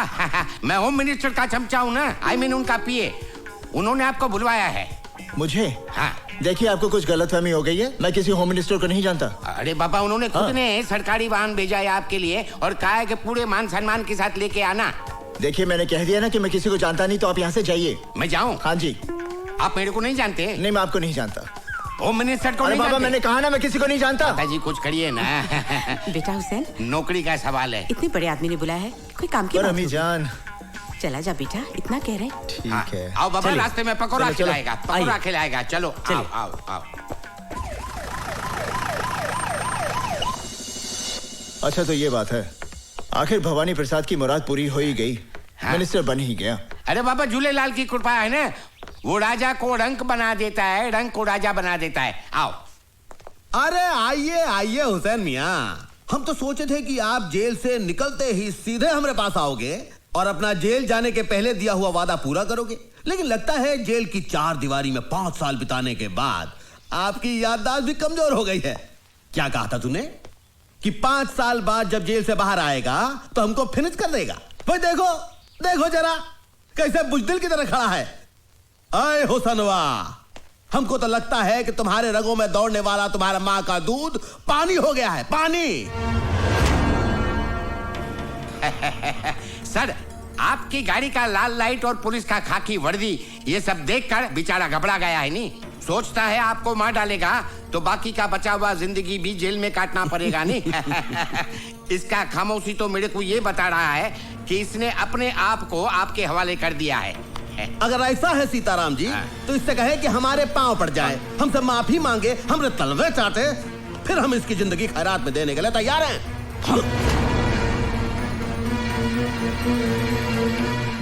मैं होम मिनिस्टर का चमचा हूँ ना, आई मीन उनका पीए। उन्होंने आपको बुलवाया है। मुझे? हाँ। देखिए, आपको कुछ गलतफहमी हो गई है। मैं किसी होम मिनिस्टर को नहीं जानता। अरे बाबा, उन्होंने खुद ने सरकारी वाहन भेजा है आपके लिए और कहा है कि पूरे मान सम्मान के साथ लेके आना। देखिए, मैंने कह दिया ना कि मैं किसी को जानता नहीं, तो आप यहाँ से जाइए। मैं जाऊँ? हाँ जी। आप मेरे को नहीं जानते? नहीं, मैं आपको नहीं जानता। होम मिनिस्टर को अरे नहीं बाबा, जानते? मैंने कहा ना, मैं किसी को नहीं जानता। माताजी, कुछ करिए ना। बेटा हुसैन, नौकरी का सवाल है। इतने बड़े आदमी ने बुलाया है, कोई काम की पर बात अम्मी होगी। जान। चला जा बेटा, इतना कह रहे। ठीक है। आओ बाबा, रास्ते में पकौड़ा चलो, चलो। खिलाएगा, पकौड़ा खिलाएगा। चलो, आओ आओ आओ। अच्छा, तो ये बात है, आखिर भवानी प्रसाद की मुराद पूरी हो ही गई। मिनिस्टर बन ही गया। अरे बाबा, झूलेलाल की कृपा है ना, वो राजा को रंक बना देता है, रंक को राजा बना देता है। आओ। अरे आइए आइए हुसैन मियाँ, हम तो सोचे थे कि आप जेल से निकलते ही सीधे हमारे पास आओगे और अपना जेल जाने के पहले दिया हुआ वादा पूरा करोगे, लेकिन लगता है जेल की 4 दीवारी में 5 साल बिताने के बाद आपकी याददाश्त भी कमजोर हो गई है। क्या कहा था तूने कि 5 साल बाद जब जेल से बाहर आएगा तो हमको फिनिश कर देगा? भाई देखो देखो जरा, कैसे बुजदिल की तरह खड़ा है। अय हुसनवा, हमको तो लगता है कि तुम्हारे रगों में दौड़ने वाला तुम्हारा माँ का दूध पानी हो गया है, पानी। सर, आपकी गाड़ी का लाल लाइट और पुलिस का खाकी वर्दी, ये सब देखकर बेचारा घबरा गया है। नहीं सोचता है आपको मार डालेगा तो बाकी का बचा हुआ जिंदगी भी जेल में काटना पड़ेगा। नहीं इसका खामोशी तो मेरे को ये बता रहा है कि इसने अपने आप को आपके हवाले कर दिया है। अगर ऐसा है सीताराम जी, तो इससे कहे कि हमारे पांव पड़ जाए, हमसे माफी मांगे, हमरे तलवे चाटे, फिर हम इसकी जिंदगी खैरात में देने के लिए तैयार हैं।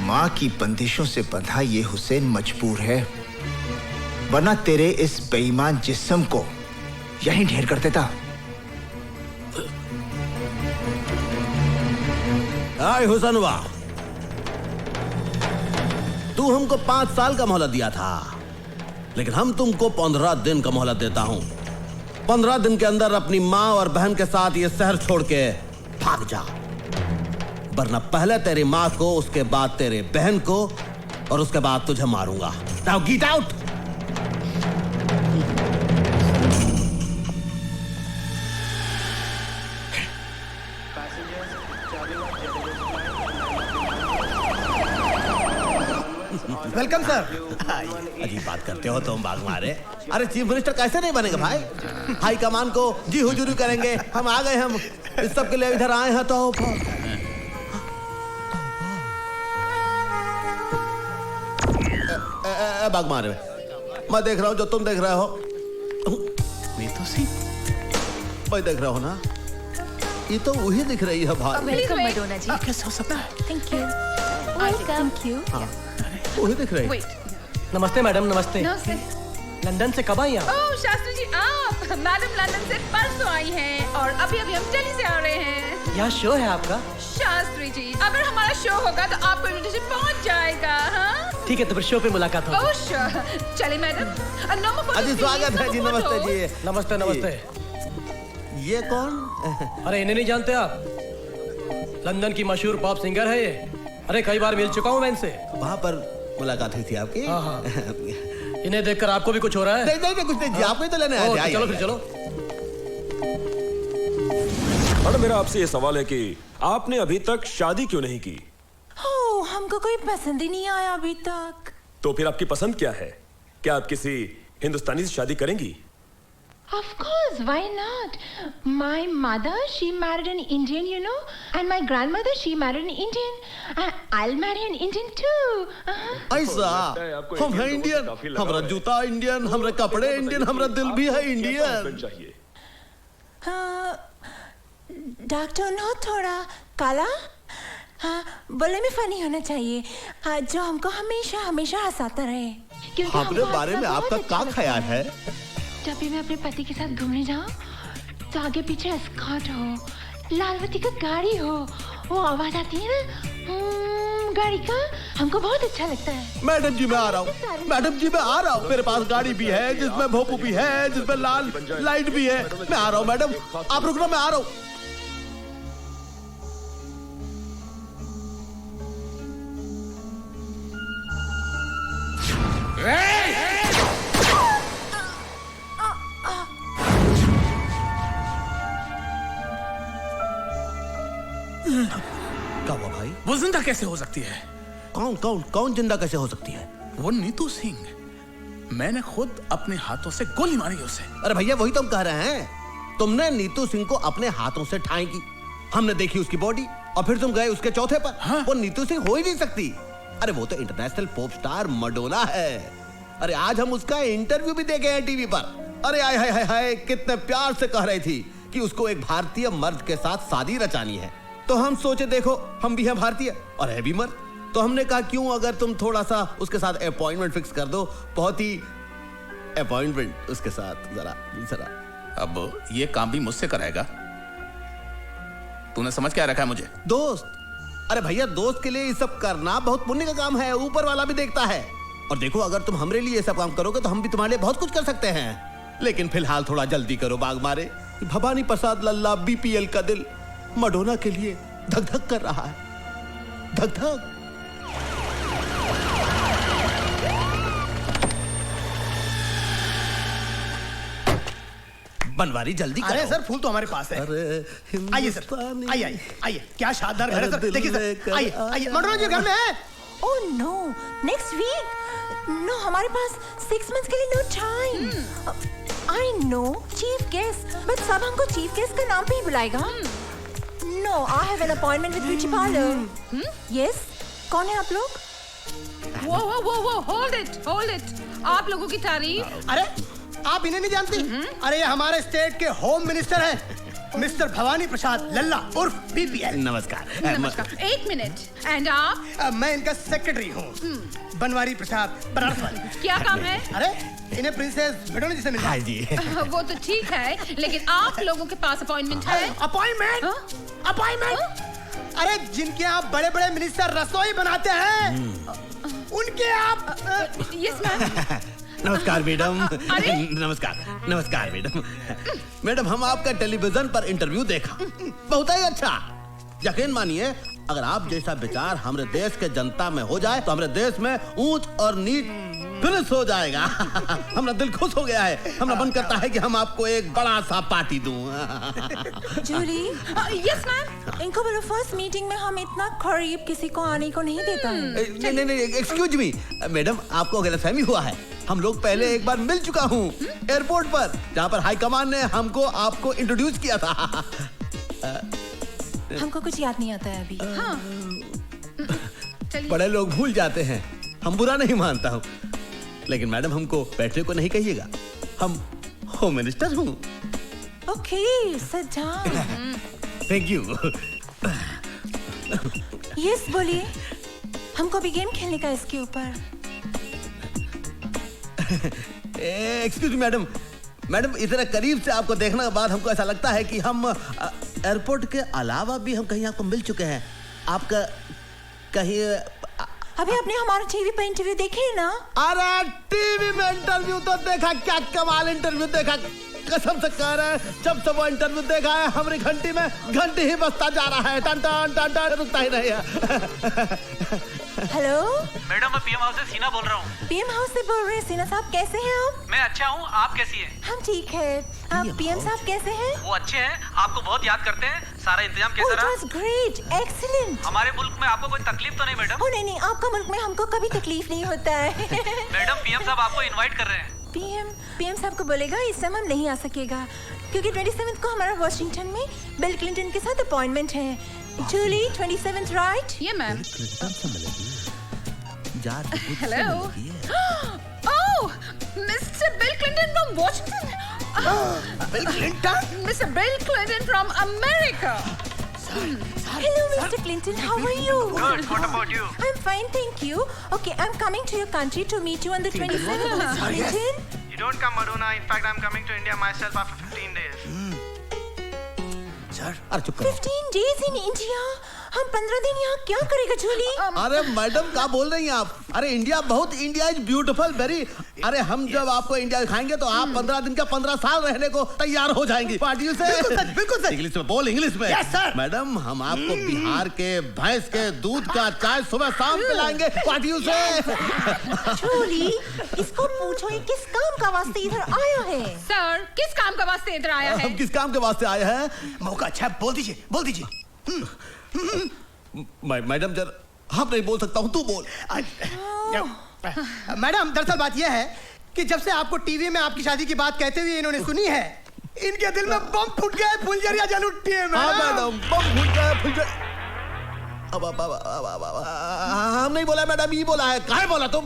माँ की बंदिशों से बंधा ये हुसैन मजबूर है, वरना तेरे इस बेईमान जिस्म को यहीं ढेर कर देता। आए हुसनवा, तू हमको 5 साल का मोहलत दिया था, लेकिन हम तुमको 15 दिन का मोहलत देता हूं। 15 दिन के अंदर अपनी माँ और बहन के साथ ये शहर छोड़ के भाग जा, वरना पहले तेरी माँ को, उसके बाद तेरे बहन को और उसके बाद तुझे मारूंगा। Now get out. Welcome sir. अजीब बात करते हो तुम, बाग मारे। अरे चीफ मिनिस्टर कैसे नहीं बनेगा भाई? हाई कमान को जी हुजूरी करेंगे। हम आ गए, हम इस सब के लिए इधर आए हैं। तो बाग मारे, मैं देख रहा हूँ जो तुम देख रहे हो। मैं तो सी मैं देख रहा हूँ ना, ये तो वही दिख रही है भाई। वेलकम मैडोना जी। कैसे हो सकता है? Thank you. Welcome. Thank you. वही दिख रही है। नमस्ते मैडम, नमस्ते। नमस्ते। लंदन से कब आई आप? ओह शास्त्री जी, आप? मैडम लंदन से परसों आई हैं और अभी अभी हम दिल्ली से आ रहे हैं। यहाँ शो है आपका? शास्त्री जी, अगर हमारा शो होगा तो आपको इन्विटेशन पहुंच जाएगा। हाँ ठीक है, तो फिर शो पे मुलाकात होगी। Oh sure. चलिए मैडम। अजी स्वागत है जी। नमस्ते जी। नमस्ते नमस्ते। ये कौन? अरे इन्हें नहीं जानते आप? लंदन की मशहूर पॉप सिंगर है ये। अरे कई बार मिल चुका हूँ मैं इनसे। वहाँ पर मुलाकात हुई थी आपकी? हाँ हाँ। इन्हें देखकर आपको भी कुछ हो रहा है? नहीं कुछ नहीं जी, आपको ही तो लेने आए थे। चलो फिर चलो। मैडम, मेरा आपसे ये सवाल है कि आपने अभी तक शादी क्यों नहीं की? हमको कोई पसंद ही नहीं आया अभी तक। तो फिर आपकी पसंद क्या है? क्या आप किसी हिंदुस्तानी से शादी करेंगी? Of course, why not? My mother, she married an Indian, you know, and my grandmother, she married an Indian. I'll marry an Indian too. ऐसा? हम हैं इंडियन, हमारा जूता इंडियन, हमारे कपड़े इंडियन, हमारा दिल भी है इंडियन। डॉक्टर नो थोड़ा काला, हाँ बोले में फनी होना चाहिए, जो हमको हमेशा हमेशा हंसाता रहे। क्योंकि अपने हमको बारे में हंसना आपका बहुत क्या अच्छा ख्याल लगता है? जब भी मैं अपने पति के साथ घूमने जाऊं तो आगे पीछे एस्कॉर्ट हो, लाल बत्ती का गाड़ी हो, वो आवाज आती है ना गाड़ी का, हमको बहुत अच्छा लगता है। मैडम जी मैं आ रहा हूँ, मैडम जी मैं आ रहा हूँ। मेरे पास गाड़ी भी है जिसमें भोपू भी है, जिसमें लाल लाइट भी है। मैं आ रहा हूँ मैडम, आप रुकना, मैं आ रहा हूँ। क्या हुआ भाई? वो जिंदा कैसे हो सकती है? कौन कौन कौन जिंदा कैसे हो सकती है? वो नीतू सिंह, मैंने खुद अपने हाथों से गोली मारी उसे। अरे भैया वही तो हम कह रहे हैं, तुमने नीतू सिंह को अपने हाथों से ठाई की, हमने देखी उसकी बॉडी, और फिर तुम गए उसके चौथे पर। हाँ? वो नीतू सिंह हो ही नहीं सकती। अरे वो तो इंटरनेशनल पॉप स्टार मडोना है। अरे आज हम उसका इंटरव्यू भी देखे हैं टीवी पर। अरे हाय हाय हाय, कितने प्यार से कह रही थी कि उसको एक भारतीय मर्द के साथ शादी रचानी है। तो हम सोचे देखो हम भी हैं भारतीय और है भी मर्द, तो हमने कहा क्यों अगर तुम थोड़ा सा उसके साथ अपॉइंटमेंट फिक्स कर दो, बहुत ही अपॉइंटमेंट उसके साथ जरा। अब ये काम भी मुझसे कराएगा? तूने समझ क्या रखा है मुझे? दोस्त। अरे भैया दोस्त के लिए ये सब करना बहुत पुण्य का काम है, ऊपर वाला भी देखता है। और देखो अगर तुम हमरे लिए ये सब काम करोगे तो हम भी तुम्हारे लिए बहुत कुछ कर सकते हैं। लेकिन फिलहाल थोड़ा जल्दी करो बाग मारे। भवानी प्रसाद लल्ला बीपीएल का दिल मडोना के लिए धक धक कर रहा है, धक धक। बनवारी जल्दी करो। अरे सर फूल तो हमारे पास है। आइए सर, आइए आइए, क्या शानदार घर है सर। देखिए सर, आइए आइए, मडोना जी घर में है। Oh no, next week. No, हमारे पास 6 months के लिए no time. I know chief guest, but सब हमको चीफ गेस्ट का नाम पे ही बुलाएगा। No, I have an appointment with beauty parlour. Yes, कौन है आप लोग? वो होल्ड इट। आप लोगों की तारीफ। अरे आप इन्हें नहीं जानती? अरे ये हमारे स्टेट के होम मिनिस्टर हैं, मिस्टर भवानी प्रसाद लल्ला उर्फ बीपीएल। नमस्कार। नमस्कार। 1 मिनट। एंड आप? मैं इनका सेक्रेटरी हूँ, बनवारी प्रसाद बनारस। क्या काम है? अरे इन्हें प्रिंसेस मडोना जी से मिलना। हाँ जी। वो तो ठीक है, लेकिन आप लोगों के पास अपॉइंटमेंट है? अपॉइंटमेंट? अपॉइंटमेंट? अरे जिनके आप बड़े बड़े मिनिस्टर रसोई बनाते हैं, उनके आप। Yes ma'am. नमस्कार मैडम। नमस्कार मैडम। मैडम हम आपका टेलीविजन पर इंटरव्यू देखा, बहुत ही अच्छा। यकीन मानिए अगर आप जैसा विचार हमारे देश के जनता में हो जाए तो हमारे देश में ऊंच और नीच फिनिश हो जाएगा। हमारा दिल खुश हो गया है, हमारा मन करता है कि हम आपको एक बड़ा सा पार्टी दूं। जूली। Yes ma'am. इनको बोलो फर्स्ट मीटिंग में हम इतना करीब किसी को आने को नहीं देता है। नहीं, एक्सक्यूज मी मैडम, आपको गलतफहमी हुआ है। हम लोग पहले एक बार मिल चुका हूँ एयरपोर्ट पर, जहाँ पर हाईकमान ने हमको आपको इंट्रोड्यूस किया था। हमको कुछ याद नहीं आता है अभी। बड़े लोग भूल जाते हैं, हम बुरा नहीं मानता हूँ, लेकिन मैडम हमको बैठने को नहीं कहिएगा, हम होम मिनिस्टर हूँ। Okay, sit down. Thank you. Yes बोलिए, हमको भी गेम खेलने का इसके ऊपर। एक्सक्यूज मैडम, मैडम इतना करीब से आपको देखने के बाद हमको ऐसा लगता है कि हम एयरपोर्ट के अलावा भी हम कहीं आपको मिल चुके हैं। आपका कहीं अभी आपने हमारा टीवी पे इंटरव्यू देखे ना? अरे टीवी में इंटरव्यू तो देखा, क्या कमाल इंटरव्यू देखा, कसम से कह रहे हैं। जब से वो इंटरव्यू देखा है हमारी घंटी में घंटी ही बजता जा रहा है, टन टन टन टन, रुकता ही नहीं है। हेलो मैडम, मैं पीएम हाउस से सीना बोल रहा हूँ। पीएम हाउस से बोल रहे हैं? सीना साहब कैसे हैं आप? मैं अच्छा हूँ, आप कैसी हैं? हम ठीक है। आप पीएम साहब कैसे हैं? वो अच्छे हैं, आपको बहुत याद करते हैं। सारा इंतजाम कैसा रहा? It was great, excellent। हमारे मुल्क में आपको कोई तकलीफ तो नहीं मैडम? नहीं, आपका मुल्क में हमको कभी तकलीफ नहीं होता है। मैडम पीएम साहब आपको इनवाइट कर रहे हैं। पीएम साहब को बोलेगा इस समय हम नहीं आ सकेगा, क्योंकि 27 को हमारा वॉशिंगटन में बिल क्लिंटन के साथ अपॉइंटमेंट है। जूली 27 राइट? ये ma'am. Hello. Oh, mister bill Clinton from Washington. Bill Clinton? Mister bill Clinton from America. Hello, Mr. Clinton. How are you? Good. What about you? I'm fine, thank you. Okay, I'm coming to your country to meet you on the 27th, Mr. Clinton. You don't come, Madonna. In fact, I'm coming to India myself after 15 days. अरे चुप करो। 15 days in India. हम 15 दिन यहाँ क्या करेगा जूली? अरे madam क्या बोल रही हैं आप? अरे इंडिया बहुत, इंडिया इज ब्यूटीफुल वेरी। अरे हम जब आपको इंडिया दिखाएंगे तो आप 15 दिन का 15 साल रहने को तैयार हो जाएंगी। पार्टियों से बिल्कुल सच। इंग्लिश में बोल, इंग्लिश में। Yes, sir. मैडम हम आपको बिहार के भैंस के दूध का चाय सुबह शाम पिलाएंगे पार्टियों से। जूली, इसको पूछो ये किस काम का वास्ते इधर आया है? सर, किस काम का वास्ते इधर आया है? हम किस काम के वास्ते आए हैं? मौका अच्छा है, बोल दीजिए, बोल दीजिए। मैडम जर हम नहीं बोल सकता हूँ, तू बोल। मैडम दरअसल बात यह है कि जब से आपको टीवी में आपकी शादी की बात कहते हुए इन्होंने सुनी है, इनके दिल में बम फूट गया है, फुलझड़ियां जल उठती है। मैडम बम फूट गया है, फुलझड़ी। हम नहीं बोला मैडम, ये बोला है। काहे बोला तुम?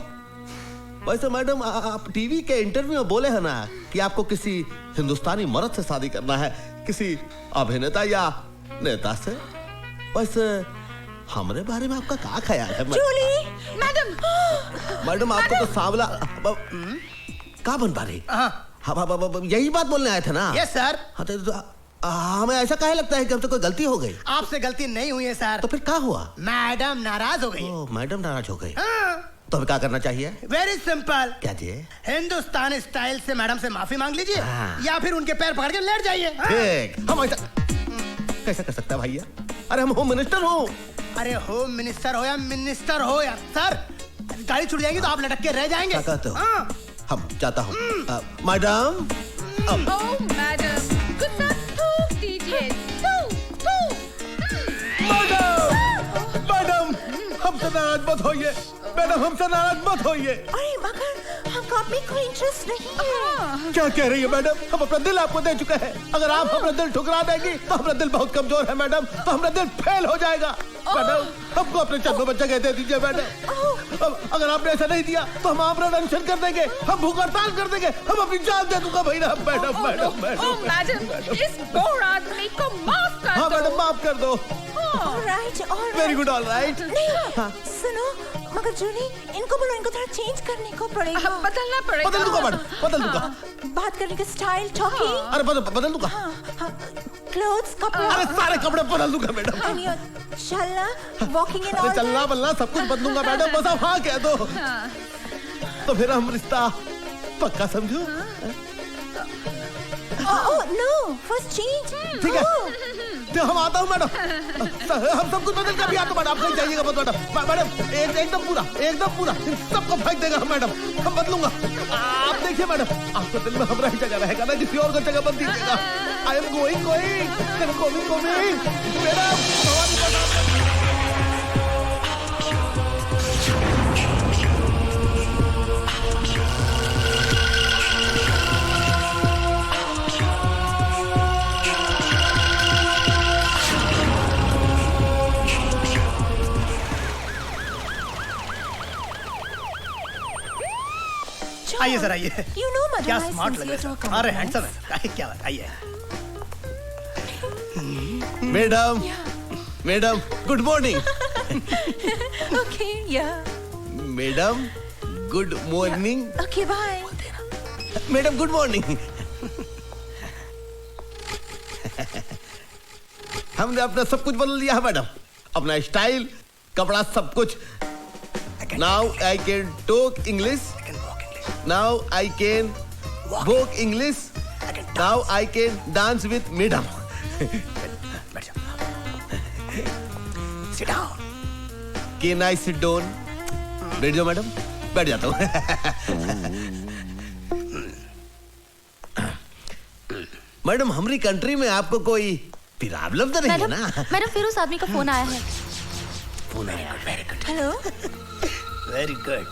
वैसे मैडम आप टीवी के इंटरव्यू में बोले हैं ना कि आपको किसी हिंदुस्तानी मर्द से शादी करना है, किसी अभिनेता या नेता से। वैसे हमारे बारे में आपका क्या ख्याल है? जूली, मैडम आपको तो सांवला का बन पा रही? हाँ, यही बात बोलने आए थे ना? Yes sir. हाँ तो हमें ऐसा काहे लगता है कि हमसे कोई गलती हो गई? आपसे गलती नहीं हुई है सर। तो फिर क्या हुआ? मैडम नाराज हो गई। मैडम नाराज हो गई। तो हमें क्या करना चाहिए? Very simple. क्या जी? हिंदुस्तानी स्टाइल से मैडम से माफी मांग लीजिए या फिर उनके पैर पकड़ के लेट जाइए। ठीक। हम ऐसा कैसा कर सकता है भैया? अरे हम होम मिनिस्टर हो। अरे होम मिनिस्टर हो या मिनिस्टर हो यार सर, गाड़ी छूट जाएगी तो आप लटक के रह जाएंगे। क्या कहते हो? हम चाहता हूँ मैडम। ओह मैडम, कुछ ना थूक दीजिए। मैडम हमसे नाराज मत होइए। मैडम हमसे नाराज मत होइए। अरे मगर हमको आप में कोई इंटरेस्ट नहीं है। क्या कह रही है मैडम? हम अपना दिल आपको दे चुके हैं। अगर आप अपना दिल ठुकरा देंगी तो हमारा दिल बहुत कमजोर है मैडम, तो हमारा दिल फेल हो जाएगा। मैडम हमको अपने चरणों में जगह दे दीजिए मैडम। अगर आपने ऐसा नहीं दिया तो हम आपका अनशन कर देंगे, हम भूख हड़ताल कर देंगे, हम अपनी जान दे दूंगा भैया। मैडम मैडम मैडम, इस बोर आदमी को माफ कर दो। हाँ मैडम माफ कर दो। Alright, alright. Very good, alright. नहीं, सुनो, मगर जूली इनको बोलो, इनको थोड़ा चेंज करने को पड़ेगा। बदलना पड़ेगा। बदल दूंगा मैडम, बदल दूंगा। बात करने का स्टाइल, टॉकिंग। अरे बदल दूंगा। क्लोथ्स, कपड़ा। अरे सारे कपड़े बदल दूंगा मैडम। चलना, वॉकिंग एंड अरे ऑल। चलना बल्ला सब कुछ बदलूंगा मैडम, बस आप हाँ कह दो। तो फिर हम रिश्ता पक्का समझो। No, first change. ठीक है, तो हम आता हूँ मैडम। हम सब कुछ बदल के अभी आता हूँ मैडम। आप कहीं जाइएगा मत मैडम। मैडम एकदम पूरा सबको फेंक देगा मैडम। हम बदलूंगा। आप देखिए मैडम, आपके दिल में हमारा ही जगह रहेगा ना, किसी और का जगह मत दीजिएगा। I am going madam. आइए सर, आइए। You know, madam, क्या I स्मार्ट लग sincerely रहे हैं। अरे हैंडसम है। क्या बात, आइए। Madam good morning. Okay, yeah. Madam good morning. Okay, bye. Madam good morning. हमने अपना सब कुछ बदल लिया है मैडम, अपना स्टाइल, कपड़ा, सब कुछ। Now I can talk English, now I can walk English, now I can dance with madam. Sit down. Can I sit down? बैठ जाओ मैडम। बैठ जाता हूँ। मैडम हमारी कंट्री में आपको कोई प्रॉब्लम तो नहीं है ना? मैडम फिर उस आदमी का फोन आया है। फोन आया, very good. Hello, very good.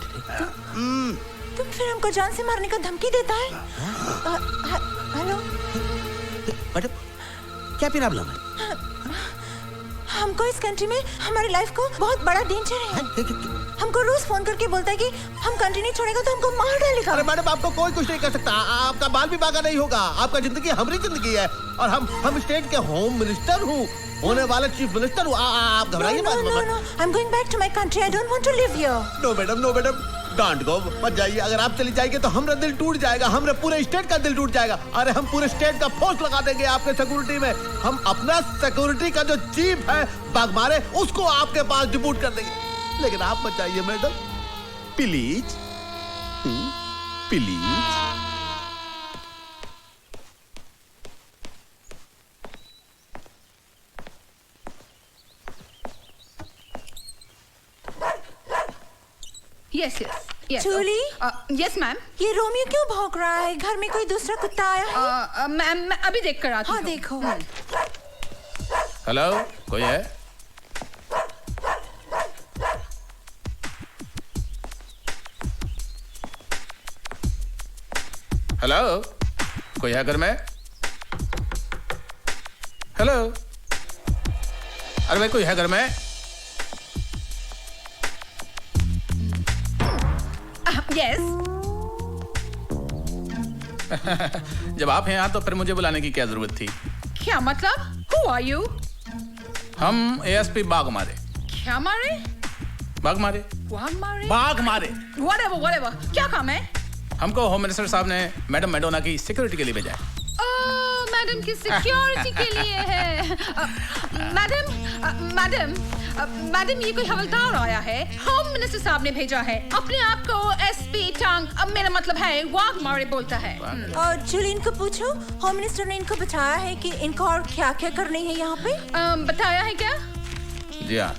तुम फिर हमको जान से मारने का धमकी देता है? हेलो मैडम क्या प्रॉब्लम है? हम हमको इस कंट्री में हमारी लाइफ को बहुत बड़ा डेंजर है। हमको रोज फोन करके बोलता है कि हम कंट्री नहीं छोड़ेगा तो हमको मार डालेगा। अरे मैडम, आपको कोई कुछ नहीं कर सकता। आपका बाल भी बागा नहीं होगा। आपका जिंदगी हमारी जिंदगी है और हम स्टेट के होम मिनिस्टर हूँ, होने वाले चीफ मिनिस्टर हूँ। आप घबराइए मत। No, I'm going back to my country. I don't want to live here. No madam, don't go, मत जाइए। अगर आप चली जाएंगे तो हमारा दिल टूट जाएगा, हमारे पूरे स्टेट का दिल टूट जाएगा। अरे हम पूरे स्टेट का फोर्स लगा देंगे आपके सिक्योरिटी में। हम अपना सिक्योरिटी का जो चीफ है बागमारे, उसको आपके पास डिप्यूट कर देंगे। लेकिन आप मत जाइए madam, please please. Yes. Julie? Yes, ma'am. ये रोमियो क्यों भौंक रहा है? घर में कोई दूसरा कुत्ता आया है? मैम, मैं अभी देख कर आती हूँ। हाँ, देखो। हेलो, कोई है? हेलो, कोई है घर में? हेलो, अरे भाई कोई है घर में? Yes. जब आप हैं यहाँ तो फिर मुझे बुलाने की क्या जरूरत थी? क्या मतलब? Who are you? हम एएसपी बाग मारे। क्या मारे? बाग मारे। बाग मारे। Whatever. क्या काम है? हमको होम मिनिस्टर साहब ने मैडम मैडोना की सिक्योरिटी के लिए भेजा है। मैडम की सिक्योरिटी के लिए है। मैडम ये कोई हवलदार आया है। होम मिनिस्टर साहब ने भेजा है। अपने आप को एसपी टांग, मेरा मतलब है वाग मारे बोलता है। और जूली, इनको पूछो, होम मिनिस्टर ने इनको बताया है कि इनको और क्या क्या करनी है यहाँ पे? बताया है क्या? जी हाँ,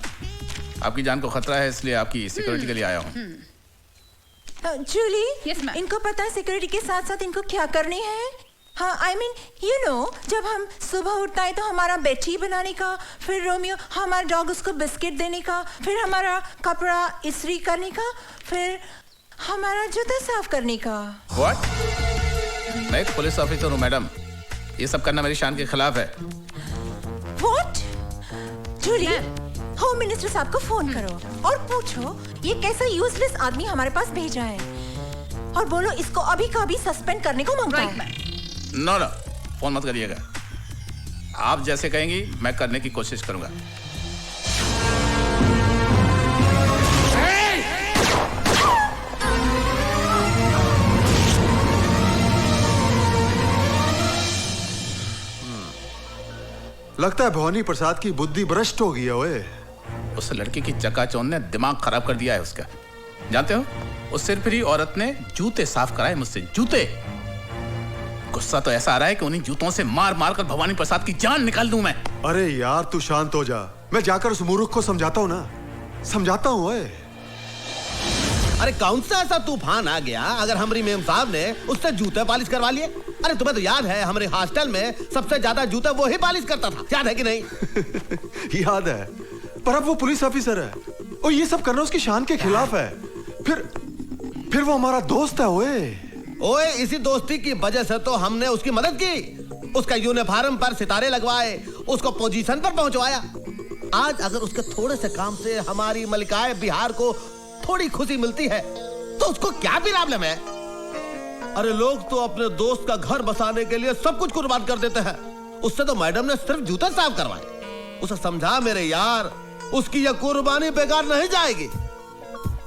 आपकी जान को खतरा है इसलिए आपकी सिक्योरिटी के लिए आया हूँ। जूली, इनको पता है सिक्योरिटी के साथ साथ इनको क्या करनी है? हाँ, I mean, you know, जब हम सुबह उठता है तो हमारा बेड टी बनाने का, फिर रोमियो हमारा डॉग उसको बिस्किट देने का, फिर हमारा कपड़ा इस्त्री करने का, फिर हमारा जूता साफ करने का। What? मैं एक पुलिस ऑफिसर हूँ मैडम, ये सब करना मेरी शान के खिलाफ है। What? जूली, होम मिनिस्टर साहब को फोन करो और पूछो ये कैसा यूजलेस आदमी हमारे पास भेजा है, और बोलो इसको अभी का अभी सस्पेंड करने को मांगता है। नो, फोन मत करिएगा। आप जैसे कहेंगी मैं करने की कोशिश करूंगा। लगता है भवानी प्रसाद की बुद्धि भ्रष्ट हो गई है। ओए, उस लड़की की चकाचौंध ने दिमाग खराब कर दिया है उसका। जानते हो, उस सिरफिरी औरत ने जूते साफ कराए मुझसे, जूते। गुस्सा तो ऐसा आ रहा है कि उन्हीं जूतों से मार मार कर भवानी प्रसाद की जान निकाल दूं मैं। अरे यार, तू शांत हो जा। मैं जाकर उस मूर्ख को समझाता हूँ ना, समझाता हूँ। ओए, अरे कौन सा ऐसा तूफान आ गया अगर हमारी मेम साहब ने उससे जूते पालिश करवा लिए? अरे तुम्हें तो याद है हमारे हॉस्टल में सबसे ज्यादा जूते वो ही पालिश करता था, याद है कि नहीं? याद है, पर अब वो पुलिस ऑफिसर है और ये सब करना उसकी शान के खिलाफ है। फिर वो हमारा दोस्त है। ओए, इसी दोस्ती की वजह से तो हमने उसकी मदद की, उसका यूनिफॉर्म पर सितारे लगवाए, उसको पोजीशन पर पहुंचवाया। आज अगर उसके थोड़े से काम से हमारी मलिकाए बिहार को थोड़ी खुशी मिलती है तो उसको क्या प्रॉब्लम है? अरे लोग तो अपने दोस्त का घर बसाने के लिए सब कुछ कुर्बान कर देते हैं। उससे तो मैडम ने सिर्फ जूते साफ करवाए। उसे समझा मेरे यार, उसकी यह कुर्बानी बेकार नहीं जाएगी।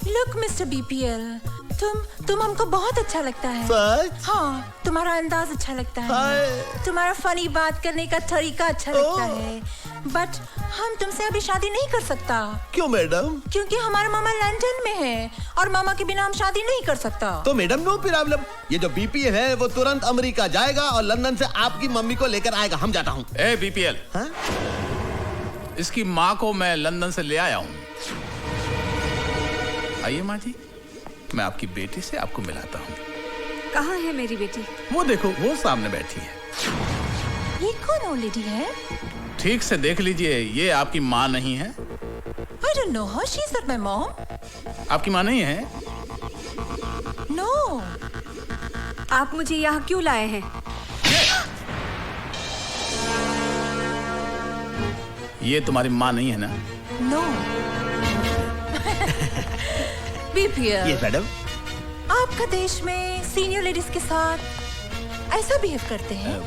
लुक मिस्टर बीपीएल, तुम हमको बहुत अच्छा लगता है। सच? हाँ, तुम्हारा अंदाज अच्छा लगता है, तुम्हारा फनी बात करने का तरीका अच्छा लगता है, बट हम तुमसे अभी शादी नहीं कर सकता। क्यों मैडम? क्योंकि हमारा मामा लंदन में है और मामा के बिना हम शादी नहीं कर सकता। तो मैडम नो प्रॉब्लम, ये जो बीपीएल है वो तुरंत अमेरिका जाएगा और लंदन से आपकी मम्मी को लेकर आएगा। हम जाता हूँ। ए बीपीएल, इसकी माँ को मैं लंदन से ले आया हूँ। आइए माँ जी, मैं आपकी बेटी से आपको मिलाता हूँ। कहाँ है मेरी बेटी? वो देखो, वो सामने बैठी है। ये कौन ओल्ड लेडी है? ठीक से देख लीजिए, ये आपकी माँ नहीं है। I don't know her. She's not my mom. आपकी माँ नहीं है? No. आप मुझे यहाँ क्यों लाए हैं? ये तुम्हारी माँ नहीं है ना? नो। बीपीएल। ये मैडम। आपका देश में सीनियर लेडीज के साथ ऐसा बिहेव करते हैं?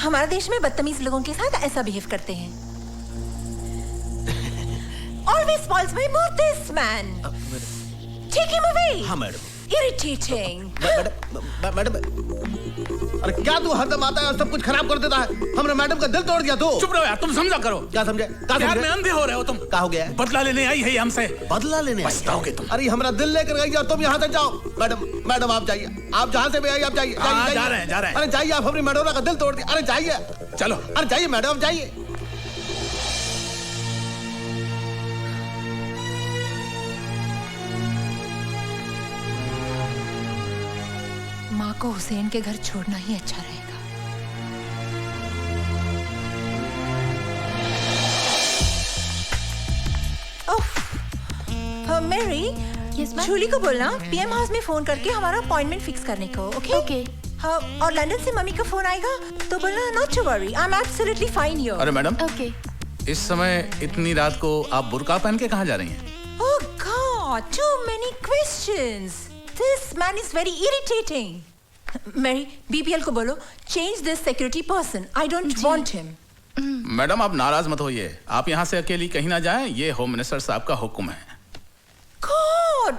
हमारे देश में बदतमीज लोगों के साथ ऐसा बिहेव करते हैं। Always spoils my mood, this man. Take him away. हाँ मैडम। Irritating. मैडम, अरे क्या तू हरदम आता है और सब कुछ खराब कर देता है? हमने मैडम का दिल तोड़ दिया तू। चुप रहो यार, तुम समझा करो। क्या समझे? यार में अंधे हो रहे हो तुम। क्या हो गया? बदला लेने आई है हमसे। बदला लेने पछताओगे तुम। अरे हमारा दिल लेकर गई और तुम यहाँ से जाओ। मैडम आप जाइए, आप जहाँ से भी आई आप जाइए। जा रहे हैं। अरे जाइए, आप अपनी मैडोना का दिल तोड़ दिया। अरे जाइए, चलो। अरे जाइए मैडम, जाइए। माँ को हुसैन के घर छोड़ना ही अच्छा रहेगा। मैरी, जूली को बोलना पीएम हाउस में फोन करके हमारा अपॉइंटमेंट फिक्स करने को। ओके? हाँ, और लंदन से मम्मी का फोन आएगा तो बोलना not to worry, I am absolutely fine here. अरे मैडम, इस समय इतनी रात को आप बुर्का पहन के कहाँ जा रही हैं? Oh God, too many questions. This man is very irritating. Mary, BPL को बोलो change this security person. I don't want him. Madam आप नाराज मत होइए, आप यहाँ से अकेली कहीं ना जाएं, ये होम मिनिस्टर साहब का हुक्म है। God,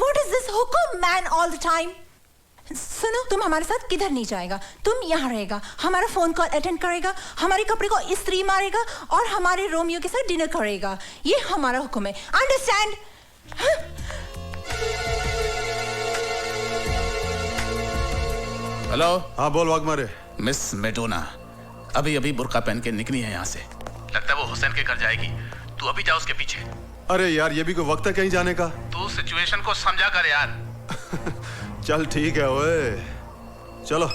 what is this हुक्म man all the time? सुनो, तुम हमारे साथ किधर नहीं जाएगा, तुम यहाँ रहेगा, हमारा फोन कॉल अटेंड करेगा, हमारे कपड़े को इस्त्री मारेगा और हमारे रोमियो के साथ डिनर करेगा। ये हमारा हुक्म है, अंडरस्टैंड? हेलो। हाँ बोल वाघमारे। मिस मेडोना अभी अभी बुर्का पहन के निकली है यहाँ से, लगता है वो हुसैन के घर जाएगी। तू अभी जा उसके पीछे। अरे यार, ये भी कोई वक्त है कहीं जाने का? तू सिचुएशन को समझा कर यार। चल ठीक है ओए, चलो।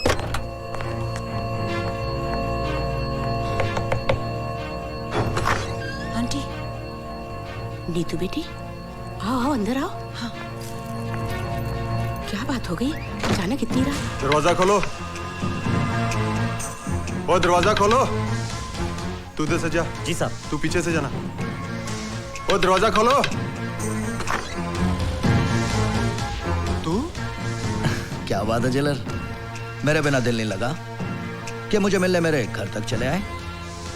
आंटी। नीतू बेटी, आओ अंदर आओ। हाँ। क्या बात हो गई, अचानक इतनी रात? दरवाजा खोलो। ओ दरवाजा खोलो। तू इधर से जा। जी साहब। तू पीछे से जाना। ओ दरवाजा खोलो। तू क्या बात है जेलर, मेरे बिना दिल नहीं लगा कि मुझे मिलने मेरे घर तक चले आए?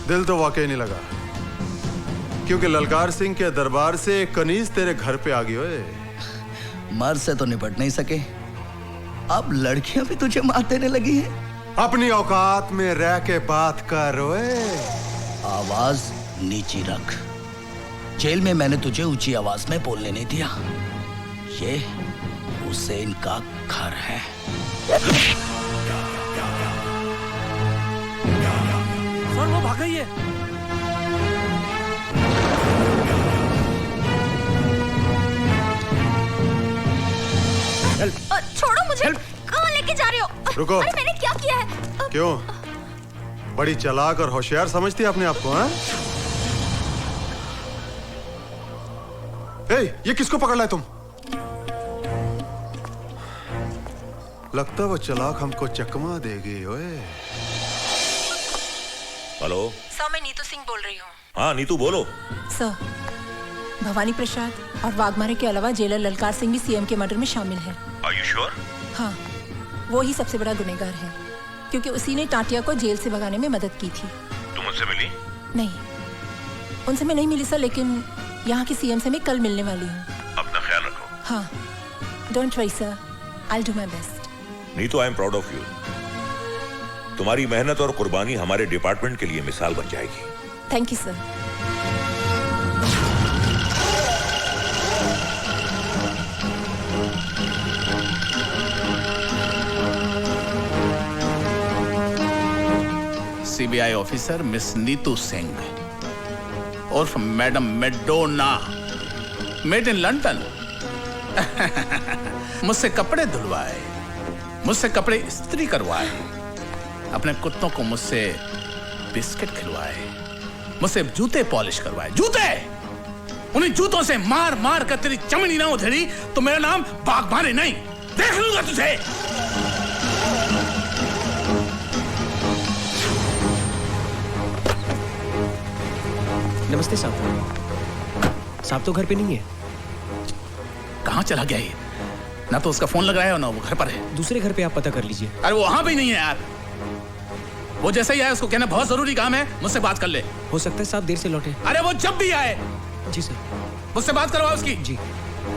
दिल तो वाकई नहीं लगा, क्योंकि ललकार सिंह के दरबार से कनीज तेरे घर पे आ गई। ओए मर्द से तो निपट नहीं सके, अब लड़कियां भी तुझे मार देने लगी हैं। अपनी औकात में रह के बात कर। ओए आवाज नीची रख, जेल में मैंने तुझे ऊंची आवाज में बोलने नहीं दिया। ये हुसैन का घर है। सर वो भाग गई है। छोड़ो मुझे, कहाँ लेके जा रहे हो? रुको। अरे मैंने क्या किया है? क्यों बड़ी चालाक और होशियार समझती है अपने आप को? हाँ, ये किसको पकड़ लाए तुम? लगता वो चालाक हमको चकमा देगी। ओए हेलो सर, मैं नीतू सिंह बोल रही हूँ। हाँ नीतू बोलो। सर, भवानी प्रसाद और वाघमारे के अलावा जेलर ललकार सिंह भी सीएम के मर्डर में शामिल है। Are you sure? हाँ, वो ही सबसे बड़ा गुनहगार है, क्योंकि उसी ने टाटिया को जेल से भगाने में मदद की थी। तुम उनसे मिली? नहीं, उनसे मैं नहीं मिली सर, लेकिन यहाँ की सीएम से मैं कल मिलने वाली हूँ। अपना ख्याल रखो। हाँ, don't worry sir, I'll do my best. Neetu, I am proud of you. तुम्हारी मेहनत और कुर्बानी हमारे डिपार्टमेंट के लिए मिसाल बन जाएगी। Thank you sir. CBI officer miss Neetu Singh उर्फ madam Madonna, made in London. मुझसे कपड़े धुलवाए, मुझसे कपड़े इस्त्री करवाए, अपने कुत्तों को मुझसे बिस्किट खिलवाए, मुझसे जूते पॉलिश करवाए। जूते, उन्हीं जूतों से मार मार कर तेरी चमड़ी ना उधेड़ी तो मेरा नाम बाघमारे नहीं, देख लूंगा तुझे। नमस्ते साहब। साहब तो घर पे नहीं है। कहाँ चला गया ये? ना तो उसका फोन लग रहा है और ना वो घर पर है। दूसरे घर पे आप पता कर लीजिए। अरे वो वहां भी नहीं है यार। वो जैसे ही आए उसको कहना बहुत जरूरी काम है, मुझसे बात कर ले। हो सकता है साहब देर से लौटे। अरे वो जब भी आए जी सर, मुझसे बात करवाओ उसकी। जी।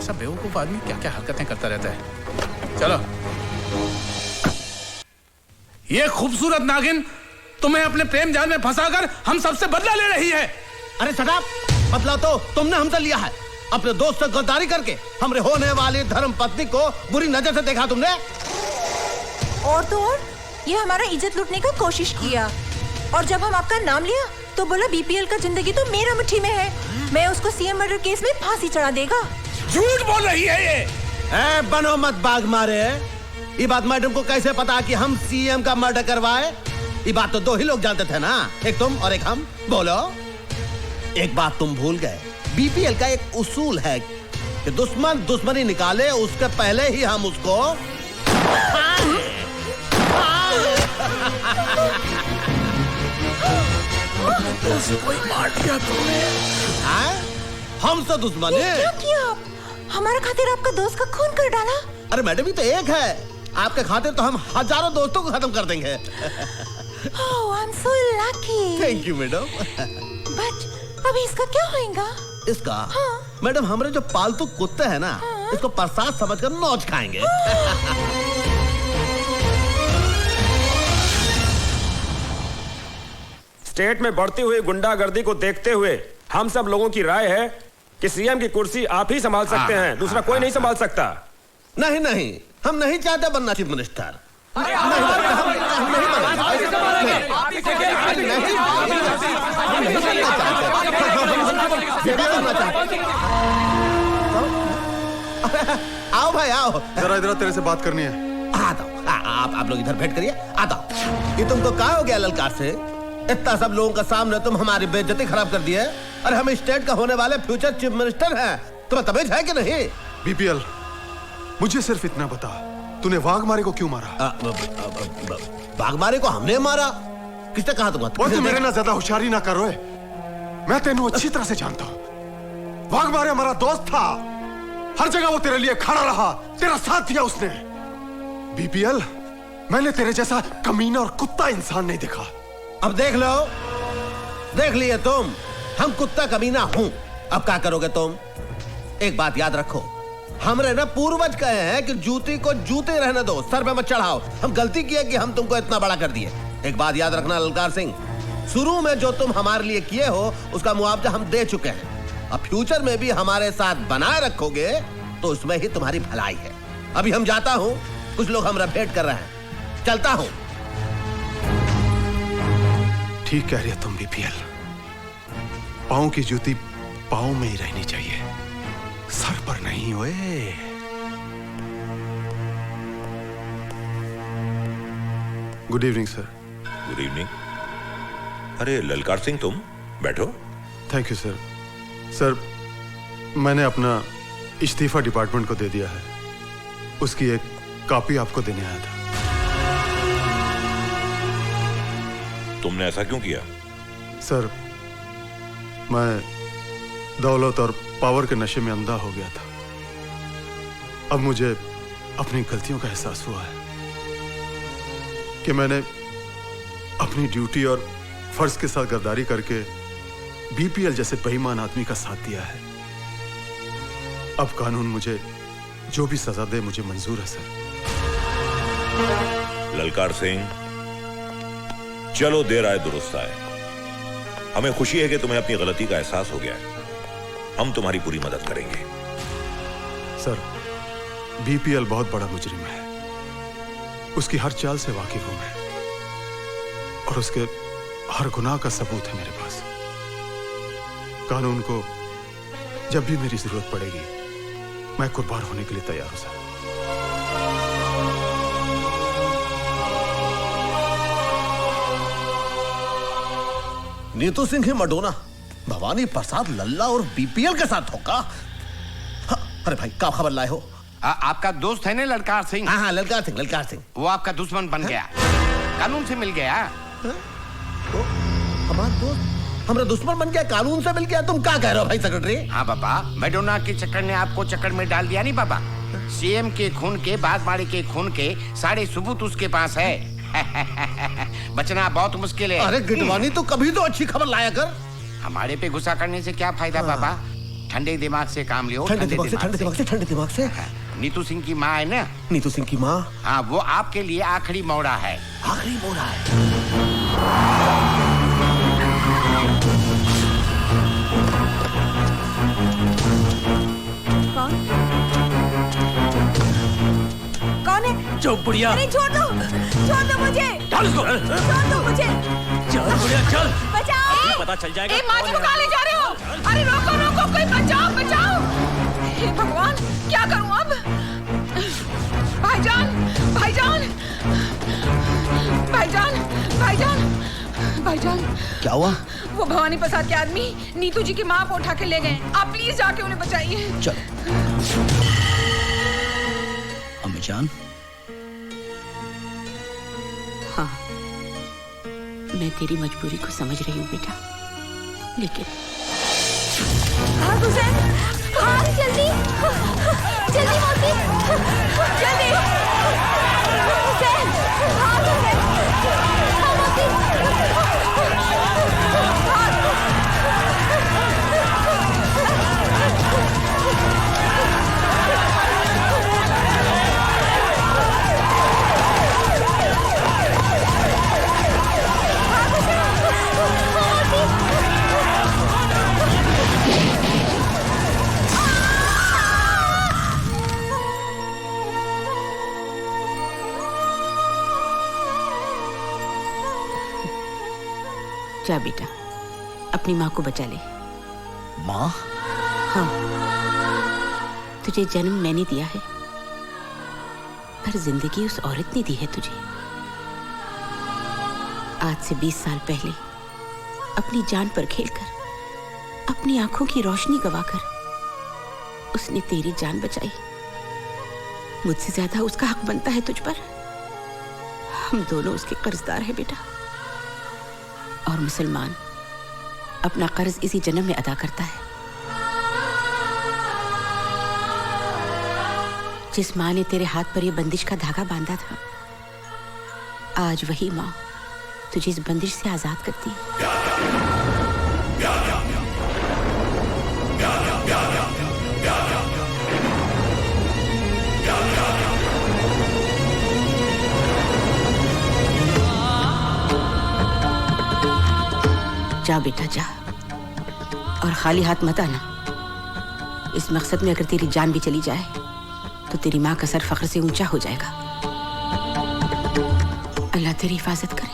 सब बेवकूफ आदमी क्या क्या हरकतें करता रहता है। चलो। ये खूबसूरत नागिन तुम्हें अपने प्रेम जाल में फंसाकर हम सबसे बदला ले रही है। अरे सदाब, बदला तो तुमने हमसे लिया है। अपने दोस्त से गद्दारी करके हमरे होने वाली धर्म पत्नी को बुरी नजर से देखा तुमने। और तो और ये हमारा इज्जत लूटने का कोशिश किया, और जब हम आपका नाम लिया तो बोला बीपीएल का जिंदगी तो मेरा मुट्ठी में है, मैं उसको सीएम मर्डर केस में फांसी चढ़ा देगा। झूठ बोल रही है ये। बनो मत बाग मारे। ये बात मैडम को कैसे पता कि हम सीएम का मर्डर करवाए? ये बात तो दो ही लोग जानते थे ना, एक तुम और एक हम। बोलो। एक बात तुम भूल गए, बीपीएल का एक उसूल है कि दुश्मन दुश्मनी निकाले उसके पहले ही हम उसको उसको ही मार दिया तुमने। हमसे दुश्मनी? क्या किया आप? हमारे खातिर आपका दोस्त का खून कर डाला। अरे मैडम ये तो एक है, आपके खातिर तो हम हजारों दोस्तों को खत्म कर देंगे। Oh, I'm so lucky. Thank you madam. But अभी इसका क्या होएगा? इसका? मैडम हमारे जो पालतू कुत्ते हैं ना, इसको प्रसाद समझकर नोच खाएंगे। स्टेट में बढ़ती हुई गुंडागर्दी को देखते हुए हम सब लोगों की राय है कि सीएम की कुर्सी आप ही संभाल सकते हैं, दूसरा कोई नहीं संभाल सकता। नहीं नहीं, हम नहीं चाहते बनना चीफ मिनिस्टर। आओ भाई आओ, जरा इधर तेरे से बात करनी है। आता आप लोग इधर भेंट करिए। आता ये तुमको क्या हो गया ललकार से? इतना सब लोगों का सामने तुम हमारी बेइज्जती खराब कर दी है। अरे हम स्टेट का होने वाले फ्यूचर चीफ मिनिस्टर हैं, तुम्हें तमीज है कि नहीं? बीपीएल, मुझे सिर्फ इतना बता, तूने वाघमारे को क्यों मारा? वाघमारे को हमने मारा? किसने कहा तुम्हें? तू मेरे ना ज्यादा होशियारी ना करो। मैं तेनू अच्छी तरह से जानता हूँ। वाघमारे हमारा दोस्त था, हर जगह वो तेरे लिए खड़ा रहा, तेरा साथ दिया उसने। बीपीएल, मैंने तेरे जैसा कमीना और कुत्ता इंसान नहीं देखा। अब देख लो, देख लिए तुम, हम कुत्ता कमीना हूं। अब क्या करोगे तुम? एक बात याद रखो, हमरे ना पूर्वज कहे हैं कि जूती को जूते रहने दो, सर पे मत चढ़ाओ। हम गलती किए कि हम तुमको इतना बड़ा कर दिए। एक बात याद रखना ललकार सिंह, शुरू में जो तुम हमारे लिए किए हो उसका मुआवजा हम दे चुके हैं। अब फ्यूचर में भी हमारे साथ बनाए रखोगे तो उसमें ही तुम्हारी भलाई है। अभी हम जाता हूं, कुछ लोग हमरा भेंट कर रहे हैं, चलता हूं। ठीक कह रही है तुम बीपीएल, पाँव की जूती पाँव में ही रहनी चाहिए, सर पर नहीं। ओए good evening sir. Good evening. अरे ललकार सिंह, तुम बैठो। Thank you sir. सर, मैंने अपना इस्तीफा डिपार्टमेंट को दे दिया है, उसकी एक कॉपी आपको देने आया था। तुमने ऐसा क्यों किया? सर, मैं दौलत और पावर के नशे में अंधा हो गया था। अब मुझे अपनी गलतियों का एहसास हुआ है कि मैंने अपनी ड्यूटी और फर्ज के साथ गद्दारी करके बीपीएल जैसे बेईमान आदमी का साथ दिया है। अब कानून मुझे जो भी सजा दे मुझे मंजूर है सर। ललकार सिंह, चलो देर आए दुरुस्त आए। हमें खुशी है कि तुम्हें अपनी गलती का एहसास हो गया है। हम तुम्हारी पूरी मदद करेंगे। सर, बीपीएल बहुत बड़ा मुजरिम है, उसकी हर चाल से वाकिफ हूं मैं, और उसके हर गुनाह का सबूत है मेरे पास। कानून को जब भी मेरी जरूरत पड़ेगी मैं कुर्बान होने के लिए तैयार हूं सर। नीतू सिंह ही मडोना भवानी प्रसाद लल्ला और बीपीएल के साथ होगा। अरे भाई क्या खबर लाए हो? आपका दोस्त है ना ललकार सिंह? हाँ ललकार सिंह, ललकार सिंह। वो आपका दुश्मन बन गया, कानून से मिल गया। हमारा दोस्त? हमारा दुश्मन बन गया, कानून से मिल गया। तुम क्या कह रहे हो भाई सेक्रेटरी? हाँ पापा, मैडोना के चक्कर ने आपको चक्कर में डाल दिया नहीं पापा। सीएम के खून के, बादमाड़ी के खून के सारे सबूत उसके पास है। बचना बहुत मुश्किल है। अरे गिटवानी, तो कभी तो अच्छी खबर लाया कर। हमारे पे गुस्सा करने से क्या फायदा पापा? ठंडे दिमाग से काम लियो। ठंडे दिमाग से। नीतू सिंह की माँ है ना? नीतू सिंह की माँ? हाँ, वो आपके लिए आखिरी मोड़ा है। आखिरी मोड़ा है? कौन है? चुप बुढ़िया। अरे छोड़ दो मुझे। चल इसको। छोड़ दो मुझे। चल बुढ़िया चल। बचाओ। पता चल जाएगा। माँ जी को कहाँ ले जा रहे हो? अरे रोको, कोई बचाओ। हे भगवान, क्या करूं अब? भाईजान। क्या हुआ? वो भवानी प्रसाद के आदमी नीतू जी की माँ को उठा के ले गए। आप प्लीज जाके उन्हें बचाइए। चल। अम्मी जान। हाँ, मैं तेरी मजबूरी को समझ रही हूँ बेटा, लेकिन हुसैन, जल्दी मौसी, जल्दी। हुसैन, जा बेटा, अपनी माँ को बचा ले। माँ? हाँ, तुझे जन्म मैंने दिया है, पर जिंदगी उस औरत ने दी है तुझे। आज से 20 साल पहले अपनी जान पर खेलकर, अपनी आंखों की रोशनी गवाकर उसने तेरी जान बचाई। मुझसे ज्यादा उसका हक बनता है तुझ पर। हम दोनों उसके कर्जदार हैं बेटा। और मुसलमान अपना कर्ज इसी जन्म में अदा करता है। जिस माँ ने तेरे हाथ पर यह बंदिश का धागा बांधा था, आज वही माँ तुझे इस बंदिश से आजाद करती है। जा बेटा जा, और खाली हाथ मत आना। इस मकसद में अगर तेरी जान भी चली जाए तो तेरी माँ का सर फख्र से ऊंचा हो जाएगा। अल्लाह तेरी हिफाजत करे।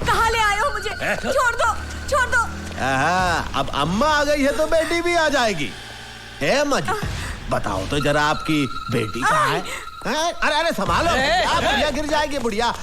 कहाँ ले आए हो मुझे? छोड़ दो। अब अम्मा आ गई है तो बेटी भी आ जाएगी। है अम्मा जी, बताओ तो जरा आपकी बेटी कहाँ है? अरे संभालो, बुढ़िया गिर जाएगी बुढ़िया।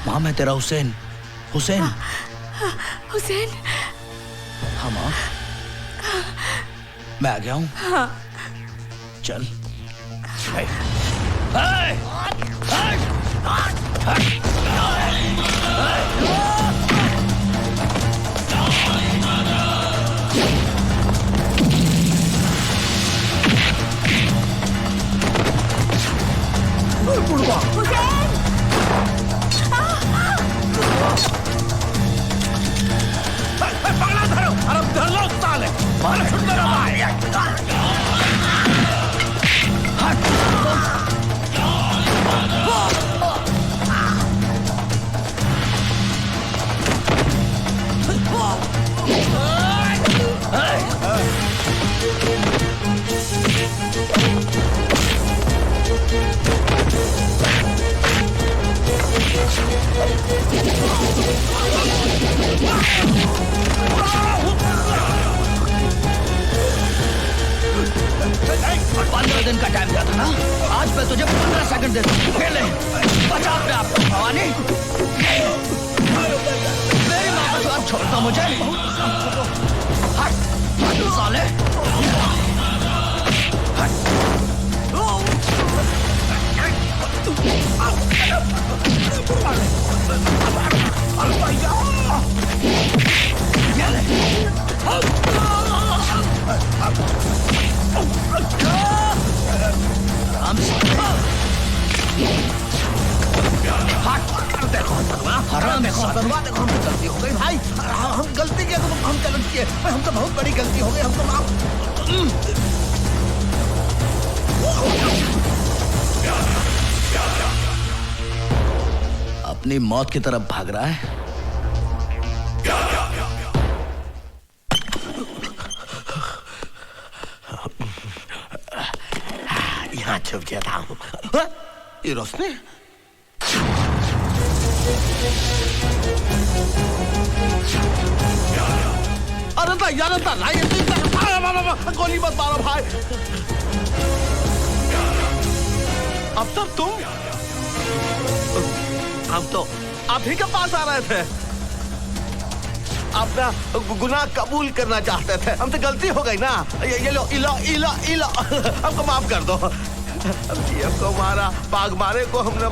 माँ, मैं तेरा हुसैन। हुसैन? हाँ माँ, मैं आ गया हूँ। हाँ। चल। पगला धरो, अरे धर लो साले, मार छुट दो। दे ले, बचा अपने आप को भवानी। मेरी माँ का साथ छोड़ता मुझे। हट साले। देखो गलती हो गई भाई, हम गलती किया तो हम गलत किए, हम तो बहुत बड़ी गलती हो गई, हमको माफ। अपनी मौत की तरफ भाग रहा है। यहाँ छुप गया था। ये रोशनी अरे गोली मत मारो भाई। अब तक तुम हम तो आप ही के पास आ रहे थे, अपना गुनाह कबूल करना चाहते थे। हम तो गलती हो गई ना। ये लो इलो इलो इलो हमको माफ कर दो। हमको मारा, बाघ मारे को हमने